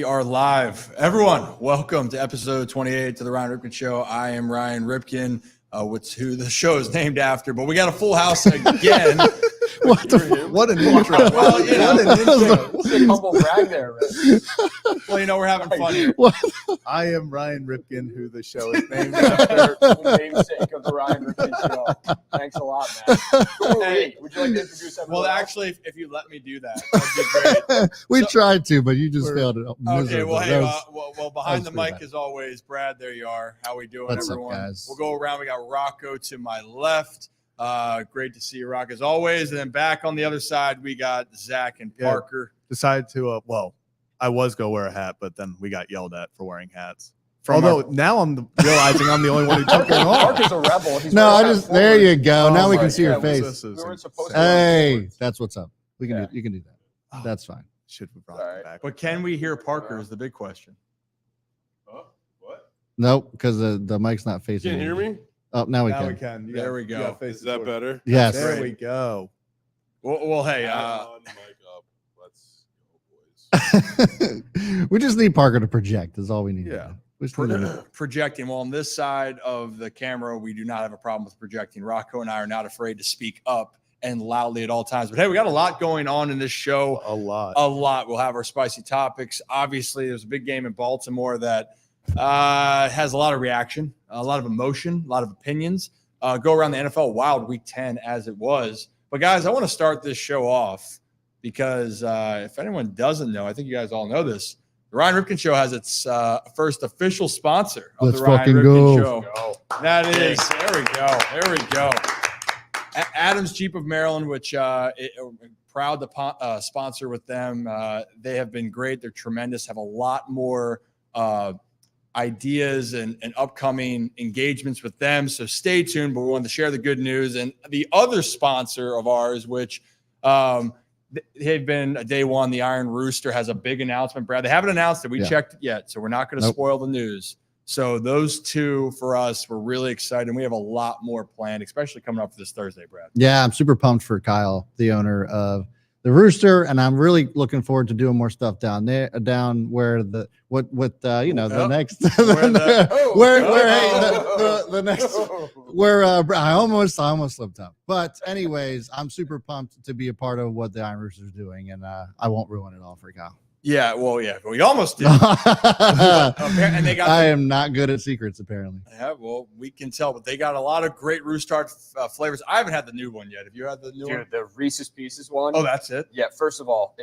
are live. Everyone, welcome to episode 28 to the Ryan Ripken Show. I am Ryan Ripken, who the show is named after, but we got a full house again. What an intro. Well, you know, what an intro. A humble brag there, right? Well, you know, we're having fun here. I am Ryan Ripken, who the show is named after. The namesake of the Ryan Ripken Show. Thanks a lot, man. Hey, would you like to introduce everyone? Well, actually, if you let me do that, that'd be great. We tried to, but you just failed it. Okay, well, hey, That well, behind the that was mic, pretty as always, Brad, there you are. How we doing, What's up, everyone? guys? We'll go around. We got Rocco to my left. Great to see you, Rock, as always. And then back on the other side, we got Zach and Parker. Decided to, I was going to wear a hat, but then we got yelled at for wearing hats. From Although now I'm realizing I'm the only one who took it off. Mark is a rebel. He's No, wearing I that just there forward. you go. Now we can right. see your Yeah, face. We weren't supposed to. Hey, that's what's up. We can Yeah. do. You can do that. That's fine. Should we brought All it right. back? But can we hear Parker is the big question. What? Nope, because the mic's not facing. You can't hear me? Oh, now we Now can. we can. There we go. Is that better? Yes. There we go. Well, hey, On, mic up. Let's go, boys. We just need Parker to project. Is all we need. Yeah. We just need to- projecting. Well, on this side of the camera, we do not have a problem with projecting. Rocco and I are not afraid to speak up and loudly at all times. But hey, we got a lot going on in this show. A lot. A lot. We'll have our spicy topics. Obviously, there's a big game in Baltimore that has a lot of reaction, a lot of emotion, a lot of opinions. Go around the NFL wild week 10 as it was. But guys, I want to start this show off because if anyone doesn't know, I think you guys all know this. The Ryan Ripken Show has its first official sponsor of Let's the Ryan fucking Ripken go. Show. That is, there we go. There we go. Adams Jeep of Maryland, which proud to sponsor with them. They have been great. They're tremendous, have a lot more ideas and upcoming engagements with them. So stay tuned, but we wanted to share the good news. And the other sponsor of ours, which they've been day one, the Iron Rooster has a big announcement, Brad. They haven't announced it. We checked it yet, so we're not going to spoil the news. So those two for us, we're really excited. And we have a lot more planned, especially coming up for this Thursday, Brad. Yeah, I'm super pumped for Kyle, the owner of the Rooster, and I'm really looking forward to doing more stuff down there, down where the the next the next where I almost slipped up. But anyways, I'm super pumped to be a part of what the Iron Rooster is doing, and I won't ruin it all for Kyle. Yeah, well, we almost did. And they got I am not good at secrets, apparently. Yeah, well, we can tell, but they got a lot of great Rooster flavors. I haven't had the new one yet. Have you had the new one? Dude, the Reese's Pieces one. Oh, that's it. Yeah, first of all,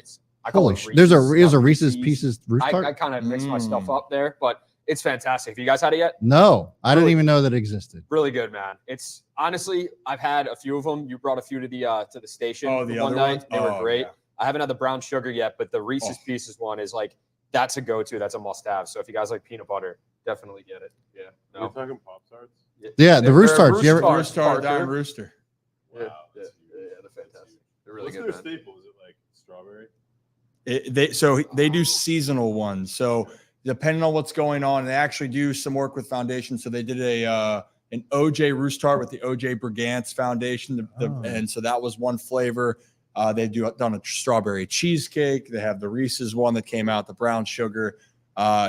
I call Holy it shit! There's a Reese's Reese's stuffed Pieces Rooster I Tart? kind of mixed my stuff up there, but it's fantastic. Have you guys had it yet? No, I didn't Really? even know that existed. Really good, man. It's honestly, I've had a few of them. You brought a few to the station Oh, the one other night. ones? They were Oh, great. yeah. I haven't had the brown sugar yet, but the Reese's Oh. Pieces one is like that's a go-to. That's a must-have. So if you guys like peanut butter, definitely get it. Yeah. We're No. talking Pop-Tarts? Yeah, the They're Rooster Tarts. You ever? Rooster Rooster, Parker. Diamond Rooster. Wow. Yeah, that's yeah, huge. they're fantastic. They're really What's good. their Man. staple? Is it like strawberry? They do seasonal ones. So depending on what's going on, they actually do some work with foundations. So they did an OJ Rooster Tart with the OJ Brigance Foundation, and so that was one flavor. They done a strawberry cheesecake. They have the Reese's one that came out, the brown sugar.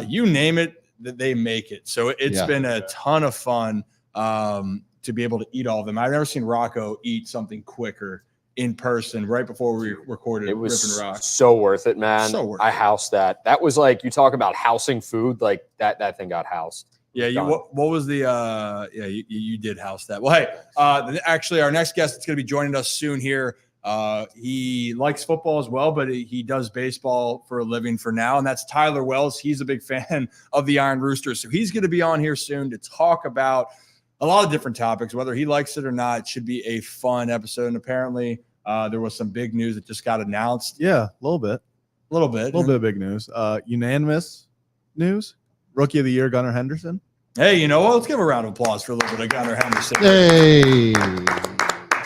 You name it, they make it. So it's been a ton of fun to be able to eat all of them. I've never seen Rocco eat something quicker in person right before we recorded It was Rip and Rock. so worth it, man. So worth I it. housed that. That was like you talk about housing food, like that thing got housed. Yeah, Done. what was the you did house that. Well, hey, actually our next guest is going to be joining us soon here. He likes football as well, but he does baseball for a living for now, and that's Tyler Wells. He's a big fan of the Iron Roosters, so he's going to be on here soon to talk about a lot of different topics, whether he likes it or not. It should be a fun episode, and apparently there was some big news that just got announced. Yeah, a little bit. A little bit of big news. Unanimous news. Rookie of the Year, Gunnar Henderson. Hey, you know what? Let's give a round of applause for a little bit of Gunnar Henderson. Hey.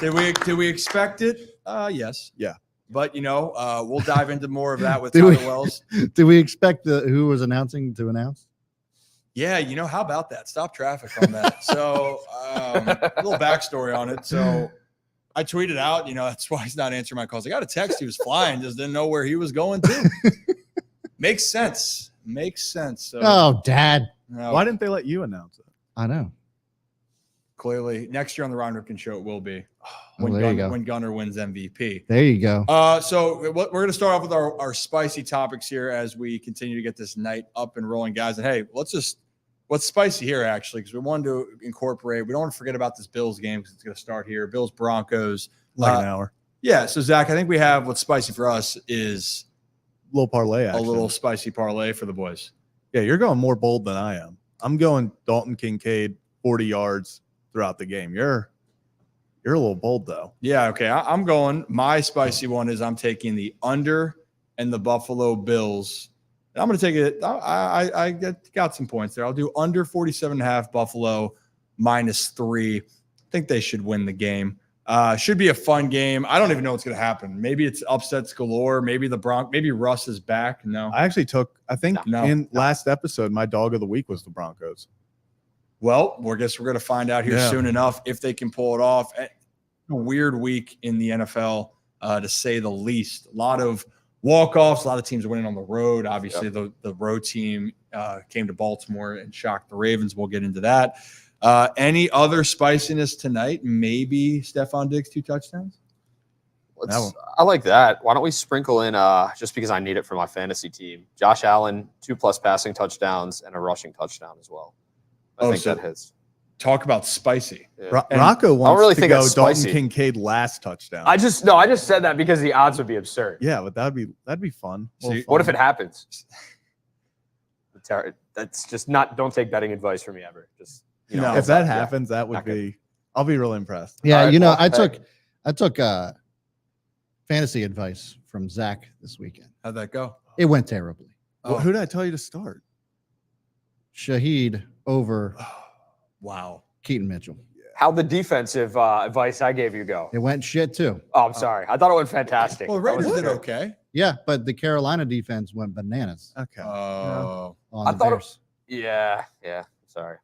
Did we expect it? Yes. Yeah. But, we'll dive into more of that with Did Tyler we- Wells. Do we expect who was announcing to announce? Yeah, how about that? Stop traffic on that. So a little backstory on it. So I tweeted out, that's why he's not answering my calls. I got a text. He was flying, just didn't know where he was going to. Makes sense. Makes sense. So, Oh, Dad. no, Why didn't they let you announce it? I know. clearly next year on the Ron Ripken show it will be Oh, there you go. when Gunner wins MVP. There you go. So we're going to start off with our spicy topics here as we continue to get this night up and rolling, guys. And hey, what's spicy here actually, because we wanted to incorporate. We don't want to forget about this Bills game because it's going to start here. Bills Broncos, Like an hour. Yeah. So Zach, I think we have what's spicy for us is Little parlay a action. little spicy parlay for the boys. Yeah, you're going more bold than I am. I'm going Dalton Kincaid 40 yards throughout the game. You're a little bold though. Yeah. Okay. I'm going. My spicy one is I'm taking the under and the Buffalo Bills. And I'm going to take it. I got some points there. I'll do under 47.5 Buffalo -3. I think they should win the game. Should be a fun game. I don't even know what's going to happen. Maybe it's upsets galore. Maybe maybe Russ is back. No. I think No. in last episode, my dog of the week was the Broncos. Well, I guess we're going to find out here Yeah. soon enough if they can pull it off. A weird week in the NFL, to say the least. A lot of walk-offs. A lot of teams are winning on the road. Obviously, the road team came to Baltimore and shocked the Ravens. We'll get into that. Any other spiciness tonight? Maybe Stephon Diggs 2 touchdowns? I like that. Why don't we sprinkle in, just because I need it for my fantasy team, Josh Allen, 2+ passing touchdowns and a rushing touchdown as well. I think that hits. Talk about spicy. Yeah. Rocco wants really to think go that's Dalton spicy. Kincaid last touchdown. I just said that because the odds would be absurd. yeah, but that'd be fun. So you- What if it happens? That's just not. Don't take betting advice from me ever. Just No. if that yeah. happens, that would Not good. be. I'll be really impressed. Yeah, All right, you know, well, I took fantasy advice from Zach this weekend. How'd that go? It went terribly. Well, who did I tell you to start? Shaheed over Wow. Keaton Mitchell. How'd the defensive advice I gave you go? It went shit too. Oh, I'm sorry. I thought it went fantastic. Well, I Raiders was did sure. okay. Yeah, but the Carolina defense went bananas Okay. Oh. on I the thought it- Bears. Yeah. Sorry.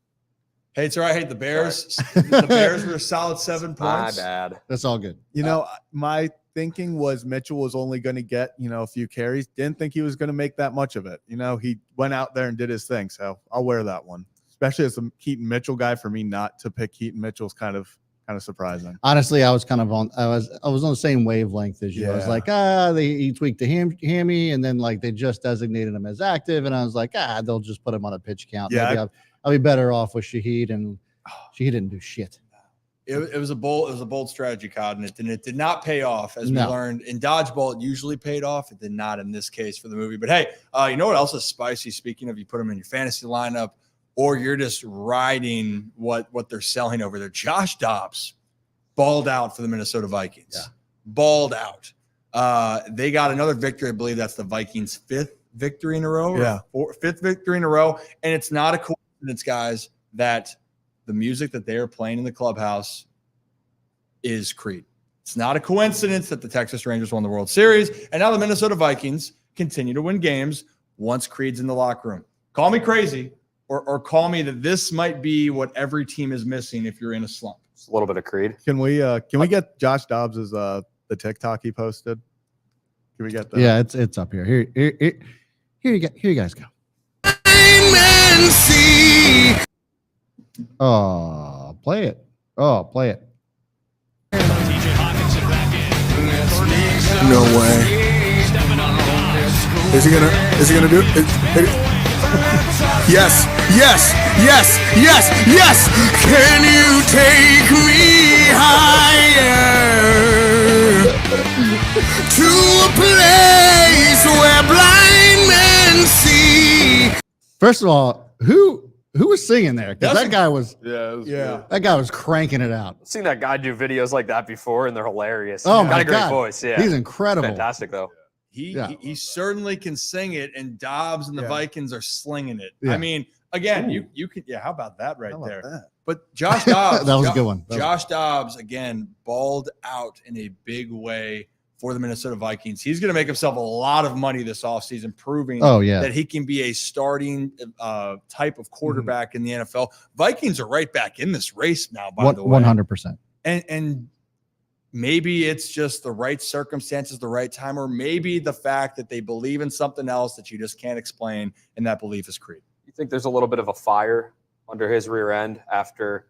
Hey, it's all right. Hey, the Bears. The Bears were a solid 7 My points. bad. That's all good. You know, my thinking was Mitchell was only going to get, a few carries. Didn't think he was going to make that much of it. He went out there and did his thing. So I'll wear that one, especially as a Keaton Mitchell guy. For me, not to pick Keaton Mitchell's kind of surprising. Honestly, I was on the same wavelength as you. I was Yeah. like, he tweaked the hammy, and then like they just designated him as active, and I was like, they'll just put him on a pitch count. Yeah, Maybe I'll be better off with Shaheed, and Shaheed didn't do shit. It was a bold strategy, Cod, and it did not pay off, as we No. learned in dodgeball. It usually paid off. It did not in this case for the movie. But hey, you know what else is spicy? Speaking of, you put them in your fantasy lineup, or you're just riding what they're selling over there. Josh Dobbs balled out for the Minnesota Vikings. Yeah. Balled out. They got another victory. I believe that's the Vikings' 5th victory in a row. Yeah. 5th victory in a row. And it's not a coincidence, guys, that the music that they are playing in the clubhouse is Creed. It's not a coincidence that the Texas Rangers won the World Series, and now the Minnesota Vikings continue to win games once Creed's in the locker room. Call me crazy, or call me that this might be what every team is missing if you're in a slump. Just a little bit of Creed. Can we get Josh Dobbs' the TikTok he posted? Can we get that? Yeah, it's up here. Here you guys go. Oh, play it. Oh, play it. No way. Is he gonna do it? Yes. Can you take me higher to a place where blind men see? First of all, who was singing there? Because That's that guy was Yeah. that guy was cranking it out. I've seen that guy do videos like that before, and they're hilarious. Oh Got my a great God. voice. Yeah, He's incredible. fantastic though. He certainly can sing it, and Dobbs and the Yeah. Vikings are slinging it. Yeah. I mean, again, you could how about that right How about there? that? But Josh Dobbs, That was a good one. That was- Josh Dobbs again balled out in a big way for the Minnesota Vikings. He's going to make himself a lot of money this offseason, proving Oh yeah. that he can be a starting type of quarterback in the NFL. Vikings are right back in this race now, by the way. 100%. And maybe it's just the right circumstances, the right time, or maybe the fact that they believe in something else that you just can't explain, and that belief is Creed. You think there's a little bit of a fire under his rear end after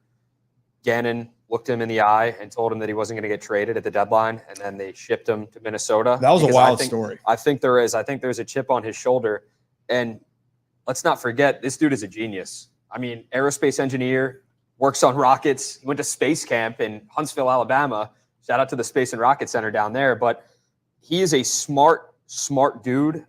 Gannon looked him in the eye and told him that he wasn't going to get traded at the deadline, and then they shipped him to Minnesota? That was a Because wild story. I think there is. I think there's a chip on his shoulder. And let's not forget, this dude is a genius. I mean, aerospace engineer, works on rockets. He went to space camp in Huntsville, Alabama. Shout out to the Space and Rocket Center down there. But he is a smart dude,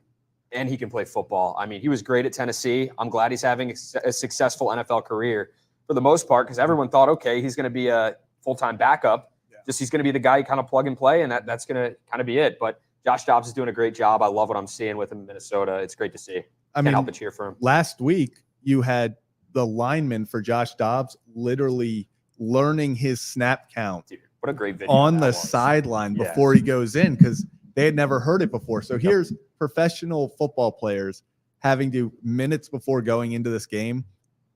and he can play football. I mean, he was great at Tennessee. I'm glad he's having a successful NFL career for the most part, because everyone thought, okay, he's going to be a full-time backup. Yeah. Just he's going to be the guy you kind of plug and play, and that's going to kind of be it. But Josh Dobbs is doing a great job. I love what I'm seeing with him in Minnesota. It's great to see. Can't help but cheer for him. Last week, you had the lineman for Josh Dobbs literally learning his snap count. Dude, what a great video on the sideline before he goes in, because they had never heard it before. So here's professional football players having to, minutes before going into this game,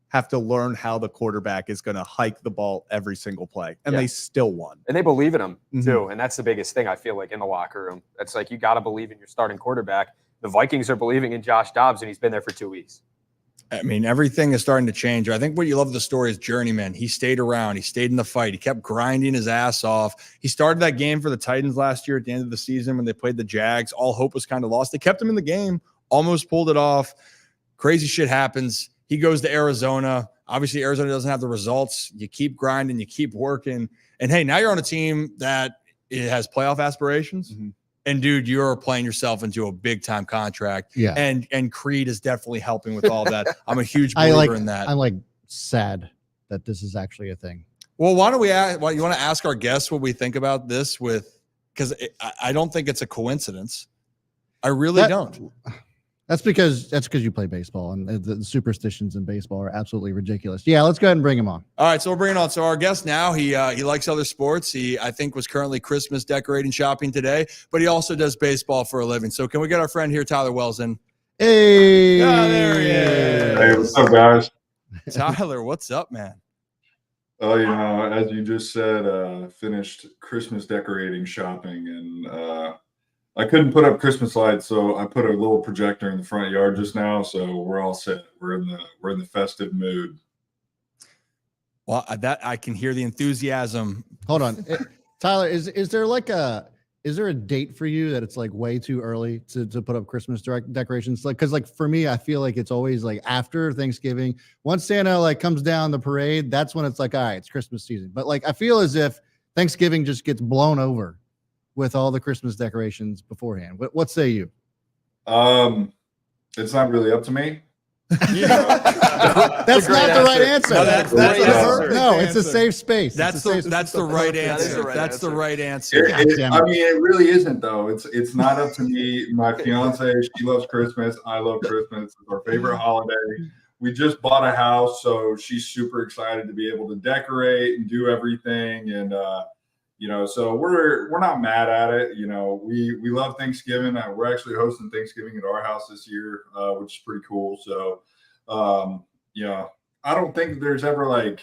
have to learn how the quarterback is going to hike the ball every single play. And they still won. And they believe in him too. And that's the biggest thing I feel like in the locker room. It's like, you got to believe in your starting quarterback. The Vikings are believing in Josh Dobbs, and he's been there for 2 weeks. I mean, everything is starting to change. I think what you love of the story is journeyman. He stayed around. He stayed in the fight. He kept grinding his ass off. He started that game for the Titans last year at the end of the season when they played the Jags. All hope was kind of lost. They kept him in the game, almost pulled it off. Crazy shit happens. He goes to Arizona. Obviously, Arizona doesn't have the results. You keep grinding. You keep working. And, hey, now you're on a team that it has playoff aspirations. Mm-hmm. And, dude, you're playing yourself into a big-time contract. Yeah. And Creed is definitely helping with all that. I'm a huge believer in that. I'm, sad that this is actually a thing. Well, why don't we ask, you want to ask our guests what we think about this because I don't think it's a coincidence. I really don't. That's because you play baseball, and the superstitions in baseball are absolutely ridiculous. Yeah, let's go ahead and bring him on. All right, so we'll bring it on. So our guest now, he likes other sports. He, I think, was currently Christmas decorating shopping today, but he also does baseball for a living. So can we get our friend here, Tyler Wells, in? Hey, there he is. Hey, what's up, guys? Tyler, what's up, man? Oh, as you just said, finished Christmas decorating shopping, and I couldn't put up Christmas lights, so I put a little projector in the front yard just now. So we're all set. We're in the festive mood. Well, that I can hear the enthusiasm. Hold on, Tyler. Is there a date for you that it's like way too early to put up Christmas decorations? Because for me, I feel like it's always like after Thanksgiving. Once Santa comes down the parade, that's when it's like, all right, it's Christmas season. But I feel as if Thanksgiving just gets blown over with all the Christmas decorations beforehand. What say you? It's not really up to me. That's not the right answer. No, it's a safe space. That's the right answer. That's the right answer. It really isn't though. It's not up to me. My fiance, she loves Christmas. I love Christmas. It's our favorite holiday. We just bought a house, so she's super excited to be able to decorate and do everything. And so we're not mad at it. We love Thanksgiving. We're actually hosting Thanksgiving at our house this year, which is pretty cool. So, I don't think there's ever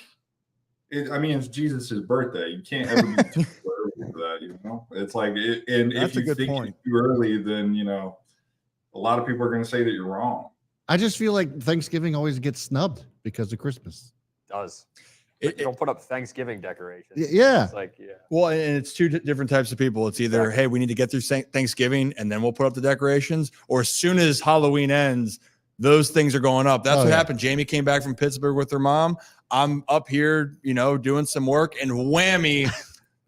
it's Jesus's birthday. You can't ever be too early for that. It's if you think it's too early, then a lot of people are going to say that you're wrong. I just feel like Thanksgiving always gets snubbed because of Christmas. It does. You don't put up Thanksgiving decorations. Yeah. It's Well, and it's two different types of people. It's either, hey, we need to get through Thanksgiving and then we'll put up the decorations, or as soon as Halloween ends, those things are going up. That's what happened. Jamie came back from Pittsburgh with her mom. I'm up here, doing some work, and whammy,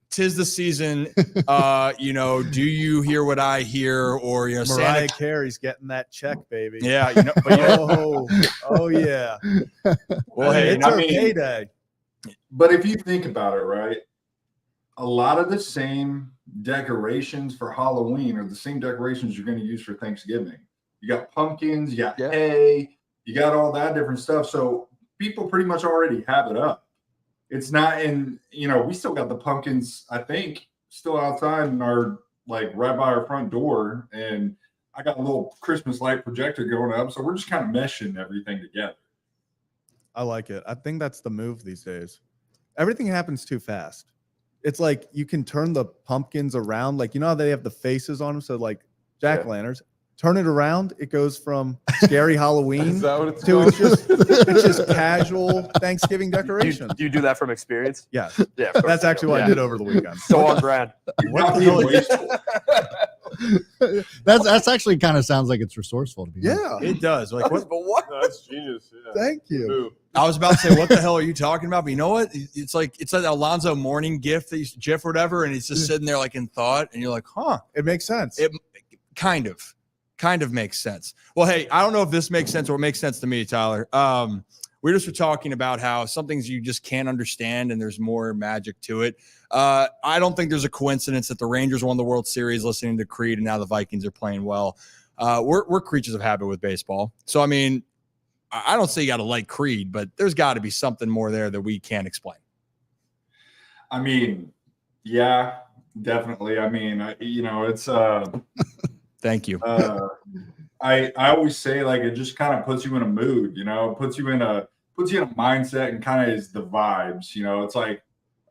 'tis the season. Do you hear what I hear? Or Mariah Santa Carey's getting that check, baby. Yeah, oh yeah. Well, hey, it's our payday. But if you think about it, right, a lot of the same decorations for Halloween are the same decorations you're going to use for Thanksgiving. You got pumpkins, you got hay, you got all that different stuff. So people pretty much already have it up. It's not we still got the pumpkins, I think, still outside in our, right by our front door. And I got a little Christmas light projector going up. So we're just kind of meshing everything together. I like it. I think that's the move these days. Everything happens too fast. it's like you can turn the pumpkins around. Like, you know how they have the faces on them? So like jack-o'-lanterns, turn it around. It goes from scary Halloween Is that what it's to called? it's just casual Thanksgiving decorations. Do you do that from experience? Yes. Yeah, of course That's you actually do. what Yeah. I did over the weekend. So on brand. What the hell wasteful. That's actually kind of sounds like it's resourceful to be honest. Yeah. It does. Like what? But what? No, that's genius. Yeah. Thank you. Boo. I was about to say, what the hell are you talking about? But you know what? It's like Alonzo Mourning GIF, GIF or whatever, and he's just sitting there like in thought, and you're like, huh? It makes sense. It kind of makes sense. Well, hey, I don't know if this makes sense or it makes sense to me, Tyler. We just were talking about how some things you just can't understand, and there's more magic to it. I don't think there's a coincidence that the Rangers won the World Series listening to Creed, and now the Vikings are playing well. We're creatures of habit with baseball, so I mean, I don't say you got to like Creed, but there's got to be something more there that we can't explain. I mean, yeah, definitely. I mean, it's Thank you. I always say, like, it just kind of puts you in a mood, puts you in a mindset, and kind of is the vibes, it's like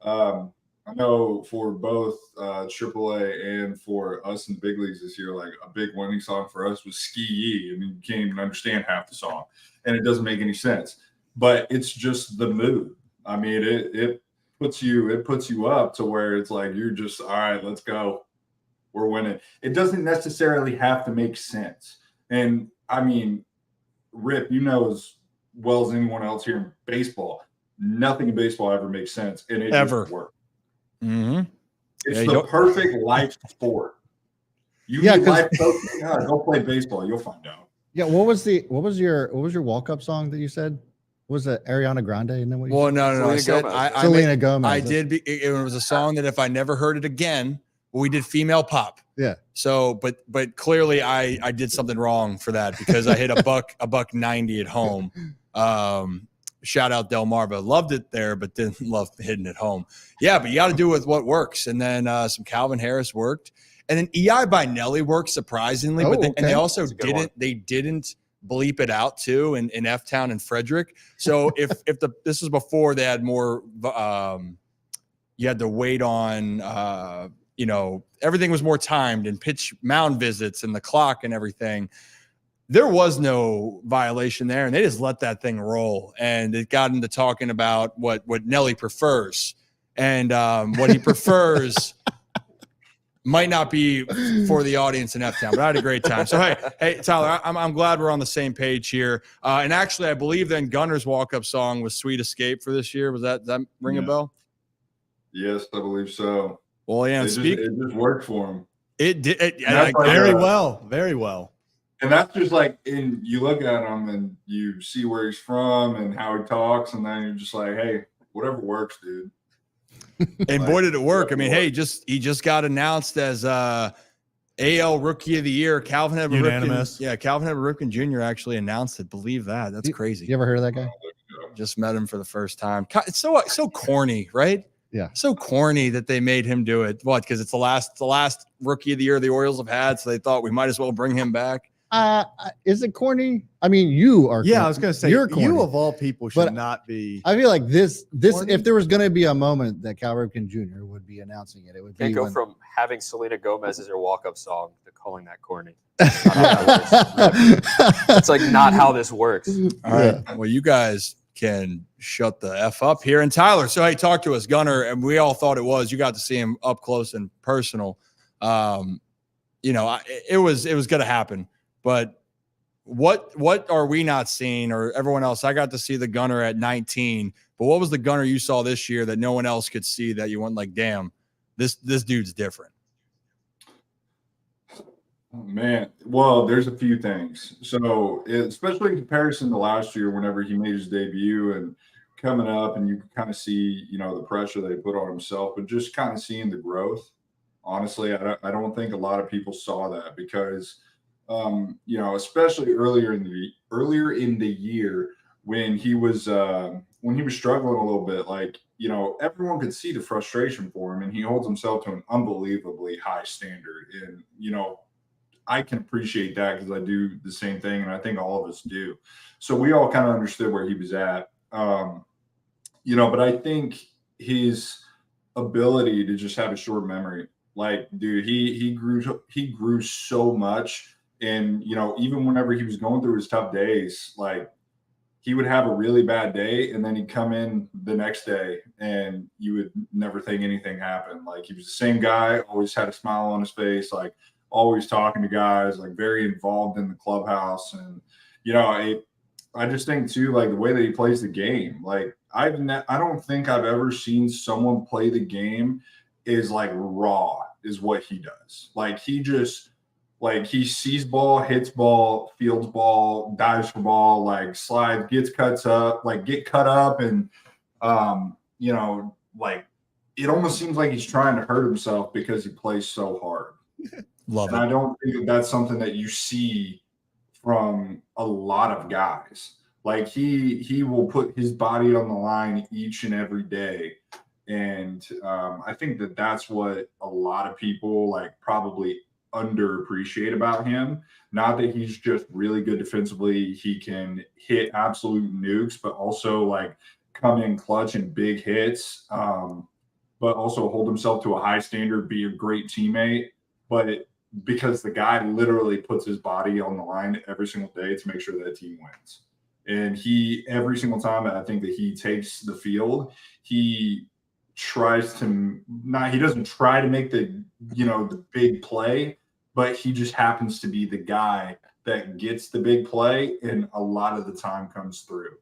I know for both AAA and for us in the big leagues this year, like a big winning song for us was Ski Yee. I mean, you can't even understand half the song, and it doesn't make any sense. But it's just the mood. I mean, it puts you up to where it's like you're just, all right, let's go. We're winning. It doesn't necessarily have to make sense. And I mean, Rip, as well as anyone else here in baseball, nothing in baseball ever makes sense, and it Ever. just works. Mm-hmm. It's Yeah, the perfect life sport. You Yeah, need 'cause- life coaching? Go play baseball. You'll find out. Yeah, what was your walk-up song that you said? Was it Ariana Grande? And then what? Well, no. I Selena said Gomez. Selena Gomez. I did. It was a song that if I never heard it again, we did female pop. Yeah. So, but clearly I did something wrong for that because I hit a buck 90 at home. Shout out Del Mar, but loved it there, but didn't love hitting it home. Yeah, but you got to do with what works. And then some Calvin Harris worked, and then EI by Nelly worked surprisingly, Oh, but and they okay. also That's a good one. didn't bleep it out too in F Town and Frederick. So if this was before they had more, you had to wait on, everything was more timed and pitch mound visits and the clock and everything. There was no violation there, and they just let that thing roll. And it got into talking about what Nelly prefers, and what he prefers might not be for the audience in F-Town, but I had a great time. So hey, Tyler, I'm glad we're on the same page here. And actually, I believe then Gunner's walk-up song was "Sweet Escape" for this year. Was that ring a bell? Yes, I believe so. Well, yeah. It just worked for him. It did. That's like Very well. Very well. And that's just like, you look at him and you see where he's from and how he talks, and then you're just like, hey, whatever works, dude. And boy, did it work. I mean, hey, he just got announced as AL Rookie of the Year. Calvin Edward Unanimous. Ripken. Yeah, Calvin Edward Ripken Jr. actually announced it. Believe that. That's crazy. You ever heard of that guy? Just met him for the first time. It's so corny, right? Yeah. So corny that they made him do it. What? Because it's the last Rookie of the Year the Orioles have had, so they thought we might as well bring him back. Is it corny? I mean, you are. Yeah, corny. I was gonna say you're corny. you of all people should But not be. I feel like this Corny? if there was going to be a moment that Cal Ripken Jr. would be announcing it, it would Can't be go when, from having Selena Gomez as your walk-up song to calling that corny. Yeah. It's like not how this works. All right. Well, you guys can shut the F up here. And Tyler, so hey, talk to us, Gunner. And we all thought it was. You got to see him up close and personal. It was going to happen. But what are we not seeing, or everyone else? I got to see the Gunner at 19. But what was the Gunner you saw this year that no one else could see that you went like, damn, this dude's different? Oh, man, well, there's a few things. So, especially in comparison to last year, whenever he made his debut and coming up, and you can kind of see, the pressure that he put on himself, but just kind of seeing the growth. Honestly, I don't think a lot of people saw that because, especially earlier in the year when he was struggling a little bit, like, everyone could see the frustration for him, and he holds himself to an unbelievably high standard. And, I can appreciate that because I do the same thing, and I think all of us do. So we all kind of understood where he was at, but I think his ability to just have a short memory. Like, dude, he grew so much. And, you know, even whenever he was going through his tough days, like he would have a really bad day and then he'd come in the next day and you would never think anything happened. Like he was the same guy, always had a smile on his face, like always talking to guys, like very involved in the clubhouse. And, you know, I just think too, like the way that he plays the game, like I don't think I've ever seen someone play the game is like raw is what he does. Like he just, like he sees ball, hits ball, fields ball, dives for ball, like slides, gets cut up, and you know, like it almost seems like he's trying to hurt himself because he plays so hard. Love And it. I don't think that that's something that you see from a lot of guys. Like he will put his body on the line each and every day. And I think that that's what a lot of people like probably underappreciate about him. Not that he's just really good defensively, he can hit absolute nukes, but also like come in clutch and big hits, but also hold himself to a high standard, be a great teammate. But because the guy literally puts his body on the line every single day to make sure that the team wins. And every single time that I think that he takes the field, he tries to he doesn't try to make the big play, but he just happens to be the guy that gets the big play and a lot of the time comes through.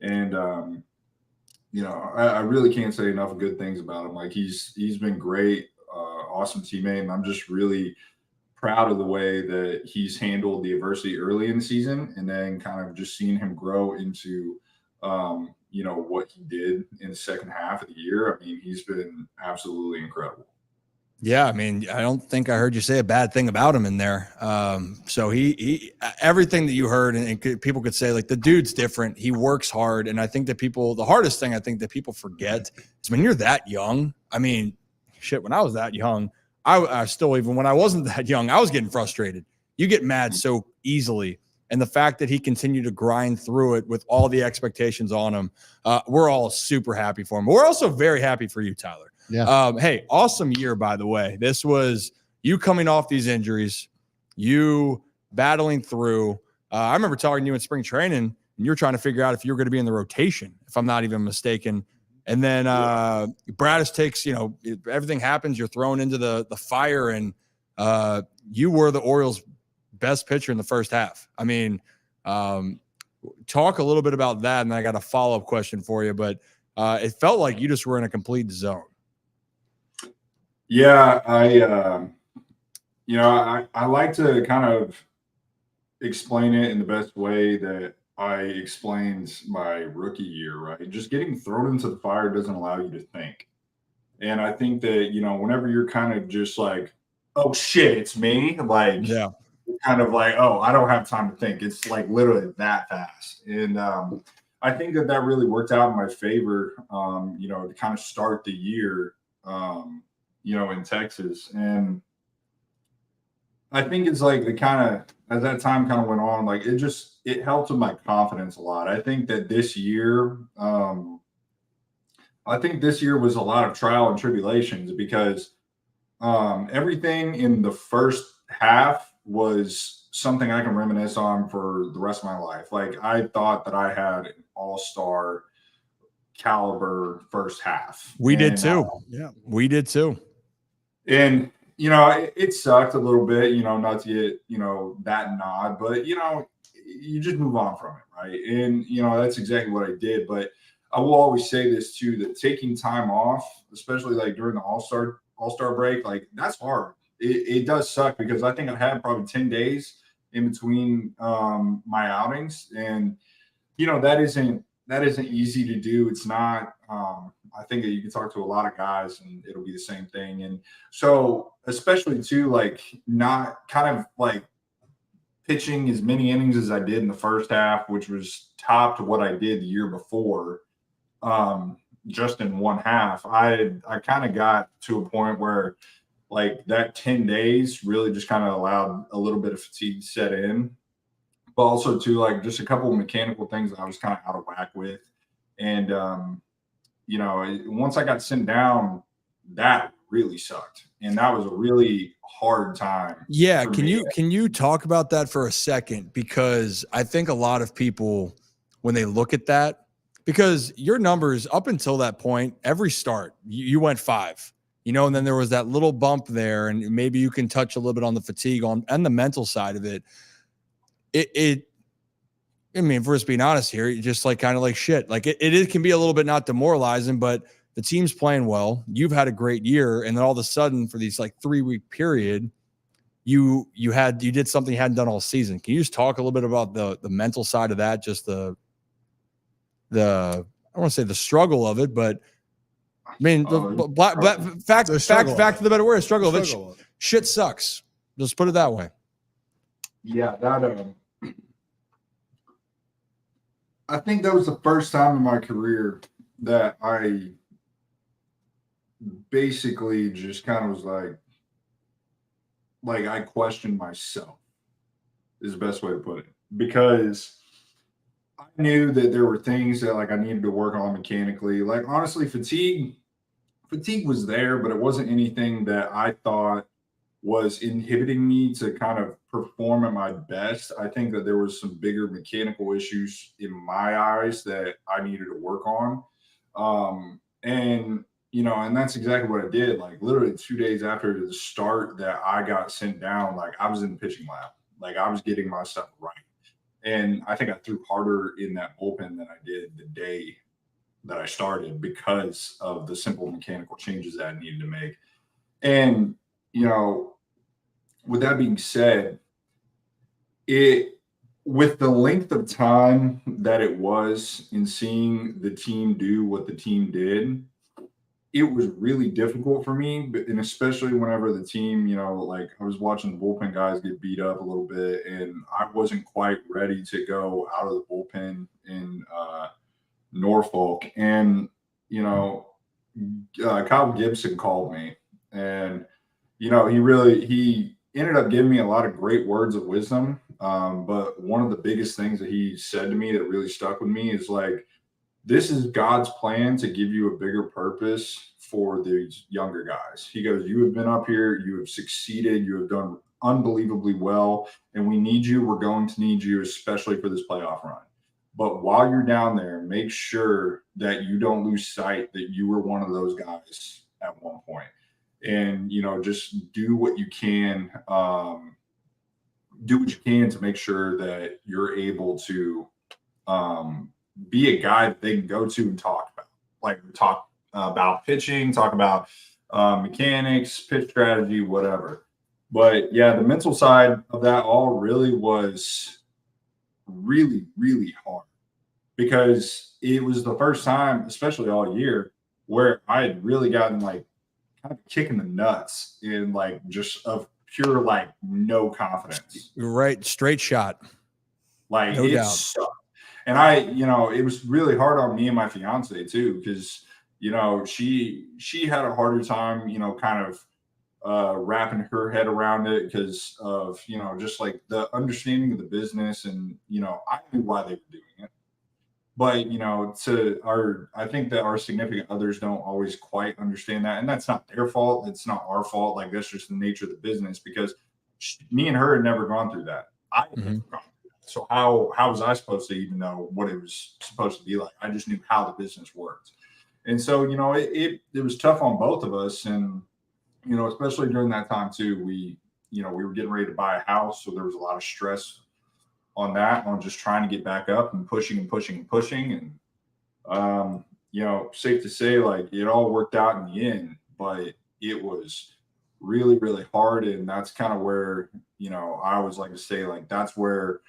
And I really can't say enough good things about him. Like he's been great, awesome teammate, and I'm just really proud of the way that he's handled the adversity early in the season and then kind of just seeing him grow into what he did in the second half of the year. I mean, he's been absolutely incredible. Yeah, I mean, I don't think I heard you say a bad thing about him in there. So he everything that you heard, and people could say like the dude's different. He works hard, and I think that the hardest thing I think that people forget is when you're that young. I mean, shit, when I was that young, I still, even when I wasn't that young, I was getting frustrated. You get mad so easily. And the fact that he continued to grind through it with all the expectations on him, we're all super happy for him. We're also very happy for you, Tyler. Yeah. Hey, awesome year, by the way. This was you coming off these injuries, you battling through. I remember talking to you in spring training, and you're trying to figure out if you're going to be in the rotation, if I'm not even mistaken. And then Bradis takes, everything happens. You're thrown into the fire, and you were the Orioles' best pitcher in the first half. I mean, talk a little bit about that, and I got a follow-up question for you. But it felt like you just were in a complete zone. Yeah, I like to kind of explain it in the best way that I explained my rookie year, right? Just getting thrown into the fire doesn't allow you to think. And I think that, whenever you're kind of just like, oh shit, it's me, like, Yeah. kind of like, oh, I don't have time to think. It's like literally that fast. And I think that really worked out in my favor, to kind of start the year, in Texas. And I think it's like the kind of, as that time kind of went on, like it helped with my confidence a lot. I think that this year, was a lot of trial and tribulations because everything in the first half was something I can reminisce on for the rest of my life. Like I thought that I had an all-star caliber first half. We did too. Yeah, we did too. And it sucked a little bit, not to get, that nod, but you just move on from it, right? And that's exactly what I did. But I will always say this too, that taking time off, especially like during the all-star break, like that's hard. It does suck because I think I've had probably 10 days in between my outings, and that isn't easy to do. It's not. I think that you can talk to a lot of guys and it'll be the same thing. And so, especially too, like not kind of like pitching as many innings as I did in the first half, which was top to what I did the year before. Just in one half, I kind of got to a point where like that 10 days really just kind of allowed a little bit of fatigue to set in, but also too, like just a couple of mechanical things I was kind of out of whack with. And, once I got sent down that really sucked. And that was a really hard time. Yeah, for can me. you talk about that for a second? Because I think a lot of people, when they look at that, because your numbers up until that point, every start, you went 5, and then there was that little bump there, and maybe you can touch a little bit on the fatigue and the mental side of it. I mean, if we're just being honest here, you just kind of like shit. Like it can be a little bit not demoralizing, but the team's playing well. You've had a great year, and then all of a sudden, for these 3-week period, you did something you hadn't done all season. Can you just talk a little bit about the mental side of that? Just the I don't want to say the struggle of it, but I mean fact to the better word, struggle of it. Shit sucks. Just put it that way. Yeah, that I think that was the first time in my career that I basically just kind of was like I questioned myself is the best way to put it, because I knew that there were things that I needed to work on mechanically. Honestly, fatigue was there, but it wasn't anything that I thought was inhibiting me to kind of perform at my best. I think that there was some bigger mechanical issues in my eyes that I needed to work on. And that's exactly what I did. Literally 2 days after the start that I got sent down, I was in the pitching lab. I was getting my stuff right. And I think I threw harder in that bullpen than I did the day that I started because of the simple mechanical changes that I needed to make. And with that being said, with the length of time that it was in seeing the team do what the team did, it was really difficult for me. And especially whenever the team, I was watching the bullpen guys get beat up a little bit, and I wasn't quite ready to go out of the bullpen in Norfolk. And, Kyle Gibson called me, and he ended up giving me a lot of great words of wisdom. But one of the biggest things that he said to me that really stuck with me is this is God's plan to give you a bigger purpose for these younger guys. He goes, you have been up here, you have succeeded, you have done unbelievably well, and we need you. We're going to need you, especially for this playoff run. But while you're down there, make sure that you don't lose sight that you were one of those guys at one point. And, just do what you can. Do what you can to make sure that you're able to be a guy that they can go to and talk about. Talk about pitching, talk about mechanics, pitch strategy, whatever. But yeah, the mental side of that all really was really, really hard, because it was the first time, especially all year, where I had really gotten kind of kicking the nuts in just of pure no confidence. Right, straight shot. No doubt. Sucked. And it was really hard on me and my fiance too, because she had a harder time kind of wrapping her head around it because of just the understanding of the business, and I knew why they were doing it. But I think that our significant others don't always quite understand that, and that's not their fault. It's not our fault. That's just the nature of the business, because me and her had never gone through that. I had never gone through that. So how was I supposed to even know what it was supposed to be like? I just knew how the business worked, and so it was tough on both of us, and especially during that time too. We were getting ready to buy a house, so there was a lot of stress on that, on just trying to get back up and pushing. And, safe to say, it all worked out in the end, but it was really, really hard. And that's kind of where, I always like to say, that's where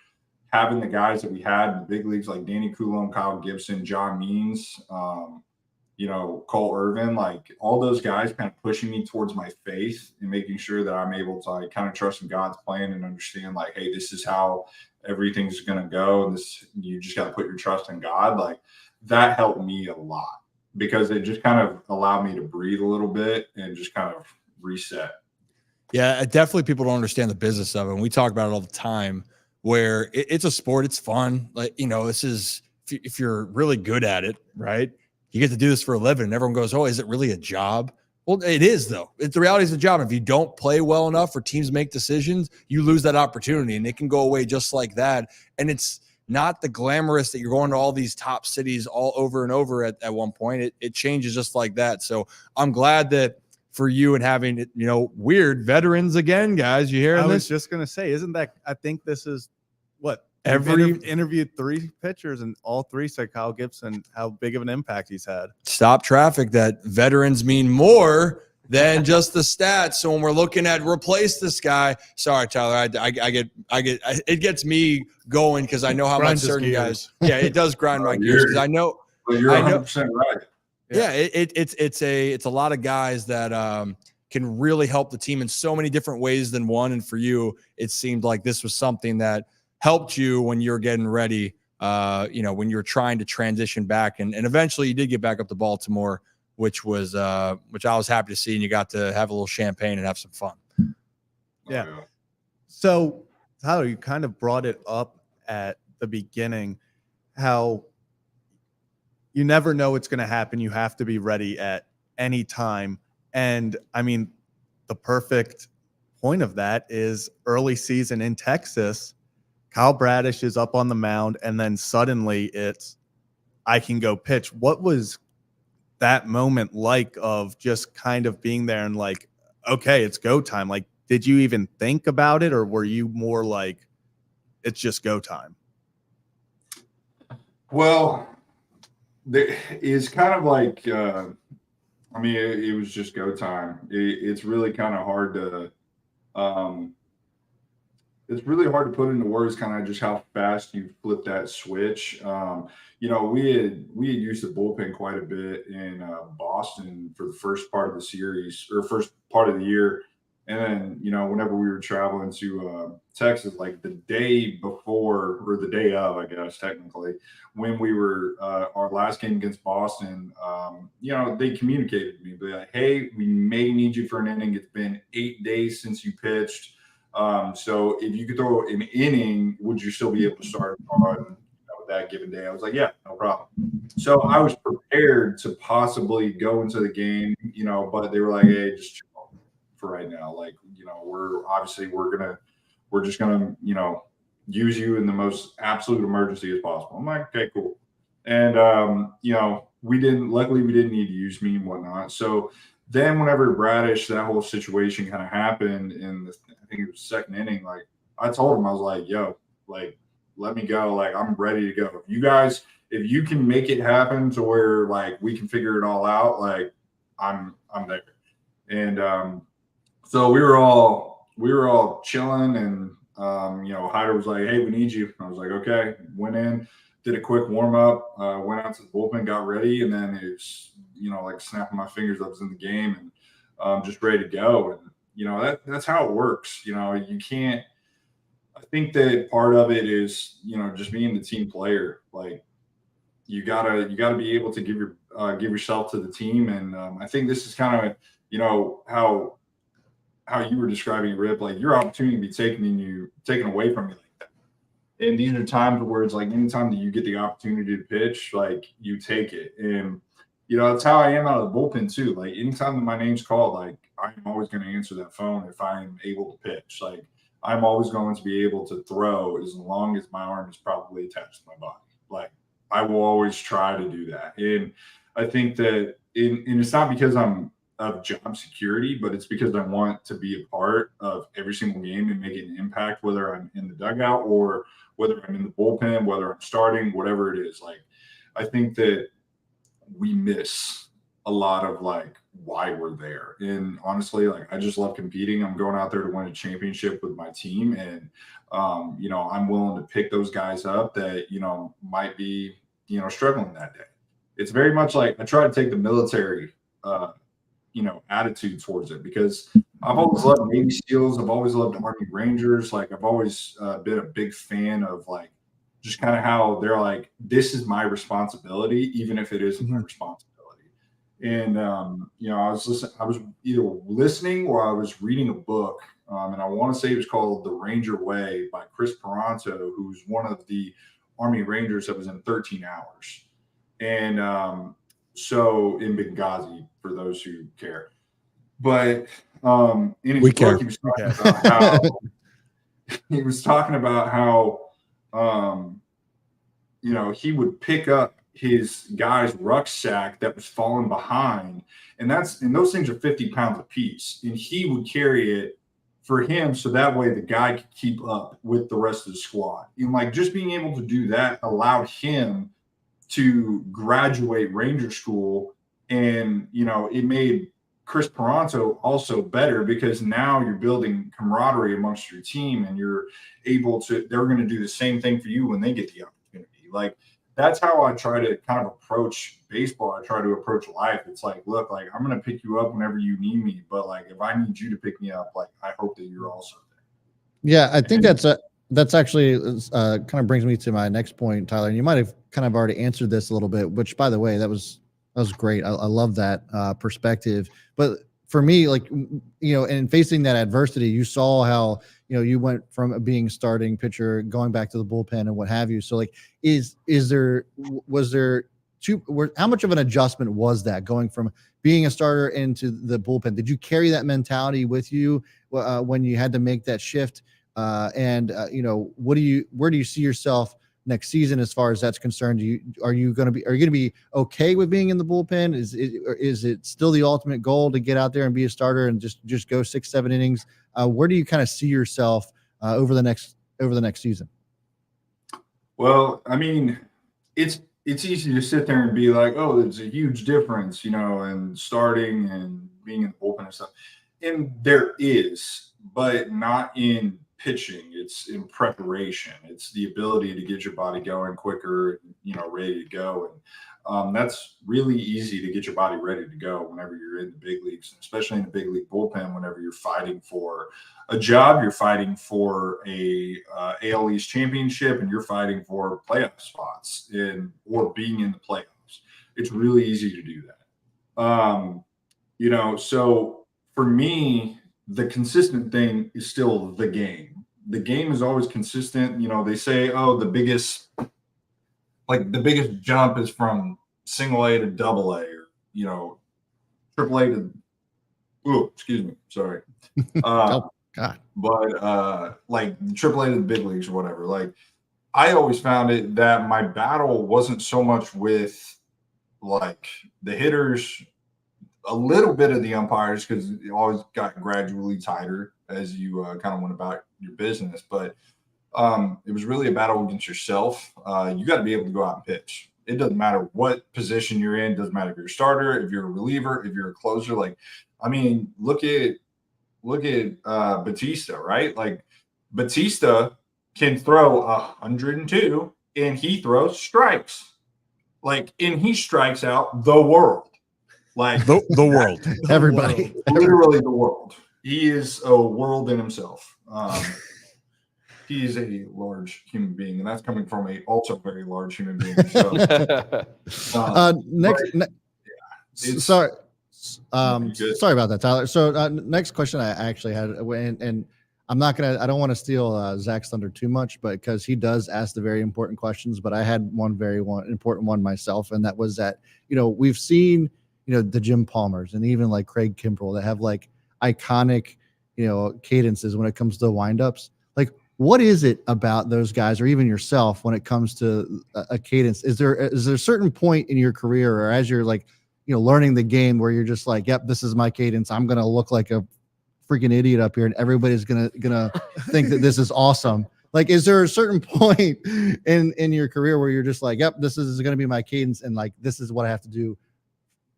having the guys that we had in the big leagues, like Danny Coulomb, Kyle Gibson, John Means, Cole Irvin, all those guys kind of pushing me towards my faith and making sure that I'm able to kind of trust in God's plan and understand hey, this is how everything's going to go. And you just got to put your trust in God. That helped me a lot, because it just kind of allowed me to breathe a little bit and just kind of reset. Yeah, definitely people don't understand the business of it. And we talk about it all the time, where it's a sport. It's fun. This is, if you're really good at it, right? You get to do this for a living, and everyone goes, oh, is it really a job? Well, it is though. It's the reality of the job. If you don't play well enough or teams make decisions, you lose that opportunity and it can go away just like that. And it's not the glamorous that you're going to all these top cities all over and over at one point. It changes just like that. So I'm glad that for you and having it, weird veterans again, guys. You hearing I was this? just gonna say, isn't that? I think this is what Every interviewed 3 pitchers, and all 3 said Kyle Gibson, how big of an impact he's had. stop traffic that veterans mean more than just the stats. So when we're looking at replace this guy, sorry, Tyler, I get it gets me going because I know how Grinds much his certain gears. guys. Yeah, it does grind my gears because I know. But you're I know- 100% right. Yeah, it's a lot of guys that can really help the team in so many different ways than one. And for you, it seemed like this was something that helped you when you're getting ready. When you're trying to transition back, and eventually you did get back up to Baltimore, which I was happy to see, and you got to have a little champagne and have some fun. Yeah. So, Tyler, you kind of brought it up at the beginning, how you never know what's going to happen. You have to be ready at any time. And I mean, the perfect point of that is early season in Texas. Kyle Bradish is up on the mound, and then suddenly it's, I can go pitch. What was that moment like of just kind of being there and like, okay, it's go time? Like, did you even think about it, or were you more like, it's just go time? Well, it's kind of like, it was just go time. It's really kind of hard to, put into words, kind of just how fast you flip that switch. We had used the bullpen quite a bit in Boston for the first part of the series or first part of the year. And then, whenever we were traveling to Texas, like the day before or the day of, I guess, technically, when we were our last game against Boston, they communicated to me, be like, hey, we may need you for an inning. It's been 8 days since you pitched. So if you could throw an inning, would you still be able to start on that given day? I was like, yeah, no problem. So I was prepared to possibly go into the game, but they were like, hey, just chill for right now. Like, we're just gonna, use you in the most absolute emergency as possible. I'm like, okay, cool. And luckily we didn't need to use me and whatnot. So then whenever Bradish, that whole situation kind of happened in I think it was the second inning, like I told him, I was like, yo, like, let me go. Like, I'm ready to go. If you can make it happen to where like we can figure it all out, like I'm there. And so we were all chilling, and Hyder was like, hey, we need you. I was like, okay. Went in, did a quick warm up, went out to the bullpen, got ready, and then it's like snapping my fingers, I was in the game and just ready to go. And that's how it works. You can't. I think that part of it is just being the team player. Like you gotta be able to give yourself to the team. And I think this is kind of how you were describing, Rip, like your opportunity to be taken away from you like that. And these are times where it's like anytime that you get the opportunity to pitch, like you take it. And that's how I am out of the bullpen too. Like anytime that my name's called, like I'm always going to answer that phone if I'm able to pitch. Like I'm always going to be able to throw as long as my arm is probably attached to my body. Like I will always try to do that. And I think that and it's not because I'm of job security, but it's because I want to be a part of every single game and make an impact, whether I'm in the dugout or whether I'm in the bullpen, whether I'm starting, whatever it is. Like, I think that we miss a lot of like why we're there. And honestly, like I just love competing. I'm going out there to win a championship with my team. And, I'm willing to pick those guys up that, might be, struggling that day. It's very much like I try to take the military, attitude towards it, because I've always loved Navy SEALs. I've always loved Army Rangers. Like I've always been a big fan of like just kind of how they're like, this is my responsibility, even if it isn't my responsibility. And I was either listening or I was reading a book, and I want to say it was called The Ranger Way by Chris Peranto, who's one of the Army Rangers that was in 13 Hours. And so in Benghazi, for those who care. But in his We book, care. he was talking about how you know, he would pick up his guy's rucksack that was falling behind, and those things are 50 pounds a piece, and he would carry it for him so that way the guy could keep up with the rest of the squad. And like just being able to do that allowed him to graduate Ranger School, and you know, it made Chris Peranto also better because now you're building camaraderie amongst your team, and you're able to. They're going to do the same thing for you when they get the opportunity. Like that's how I try to kind of approach baseball. I try to approach life. It's like, look, like I'm going to pick you up whenever you need me, but like if I need you to pick me up, like I hope that you're also there. Yeah, I think that's actually kind of brings me to my next point, Tyler. And you might have kind of already answered this a little bit, which by the way, that was great. I love that perspective. But for me, like, you know, and facing that adversity, you saw how, you know, you went from being starting pitcher, going back to the bullpen and what have you. So like, how much of an adjustment was that going from being a starter into the bullpen? Did you carry that mentality with you when you had to make that shift? You know, where do you see yourself next season as far as that's concerned? Are you going to be okay with being in the bullpen? Is it still the ultimate goal to get out there and be a starter and just go 6-7 innings? Where do you kind of see yourself over the next season? Well, I mean, it's easy to sit there and be like, oh, there's a huge difference, you know, in starting and being in the bullpen and stuff. And there is, but not in pitching. It's in preparation. It's the ability to get your body going quicker, you know, ready to go. And that's really easy to get your body ready to go whenever you're in the big leagues, especially in the big league bullpen. Whenever you're fighting for a job, you're fighting for a AL East championship, and you're fighting for playoff spots or being in the playoffs. It's really easy to do that. You know, so for me, the consistent thing is still the game. The game is always consistent. You know, they say, oh, the biggest jump is from single A to double A, or, you know, triple A to, excuse me. Sorry. Oh, God. But like triple A to the big leagues or whatever. Like I always found it that my battle wasn't so much with like the hitters, a little bit of the umpires, because it always got gradually tighter as you kind of went about your business. But it was really a battle against yourself. You got to be able to go out and pitch. It doesn't matter what position you're in. It doesn't matter if you're a starter, if you're a reliever, if you're a closer. Like, I mean, look at Batista, right? Like Batista can throw 102 and he throws strikes. Like, and he strikes out the world. Like the world, everybody, literally the world. He is a world in himself. He is a large human being, and that's coming from a also very large human being. So, sorry about that, Tyler. So next question I actually had, and I don't want to steal Zach's thunder too much, but because he does ask the very important questions, but I had one important one myself, and that was that, you know, we've seen, you know, the Jim Palmers and even like Craig Kimbrell that have like iconic, you know, cadences when it comes to windups. Like, what is it about those guys, or even yourself, when it comes to a cadence? Is there a certain point in your career, or as you're like, you know, learning the game, where you're just like, yep, this is my cadence. I'm gonna look like a freaking idiot up here, and everybody's gonna think that this is awesome. Like, is there a certain point in your career where you're just like, yep, this is gonna be my cadence, and like this is what I have to do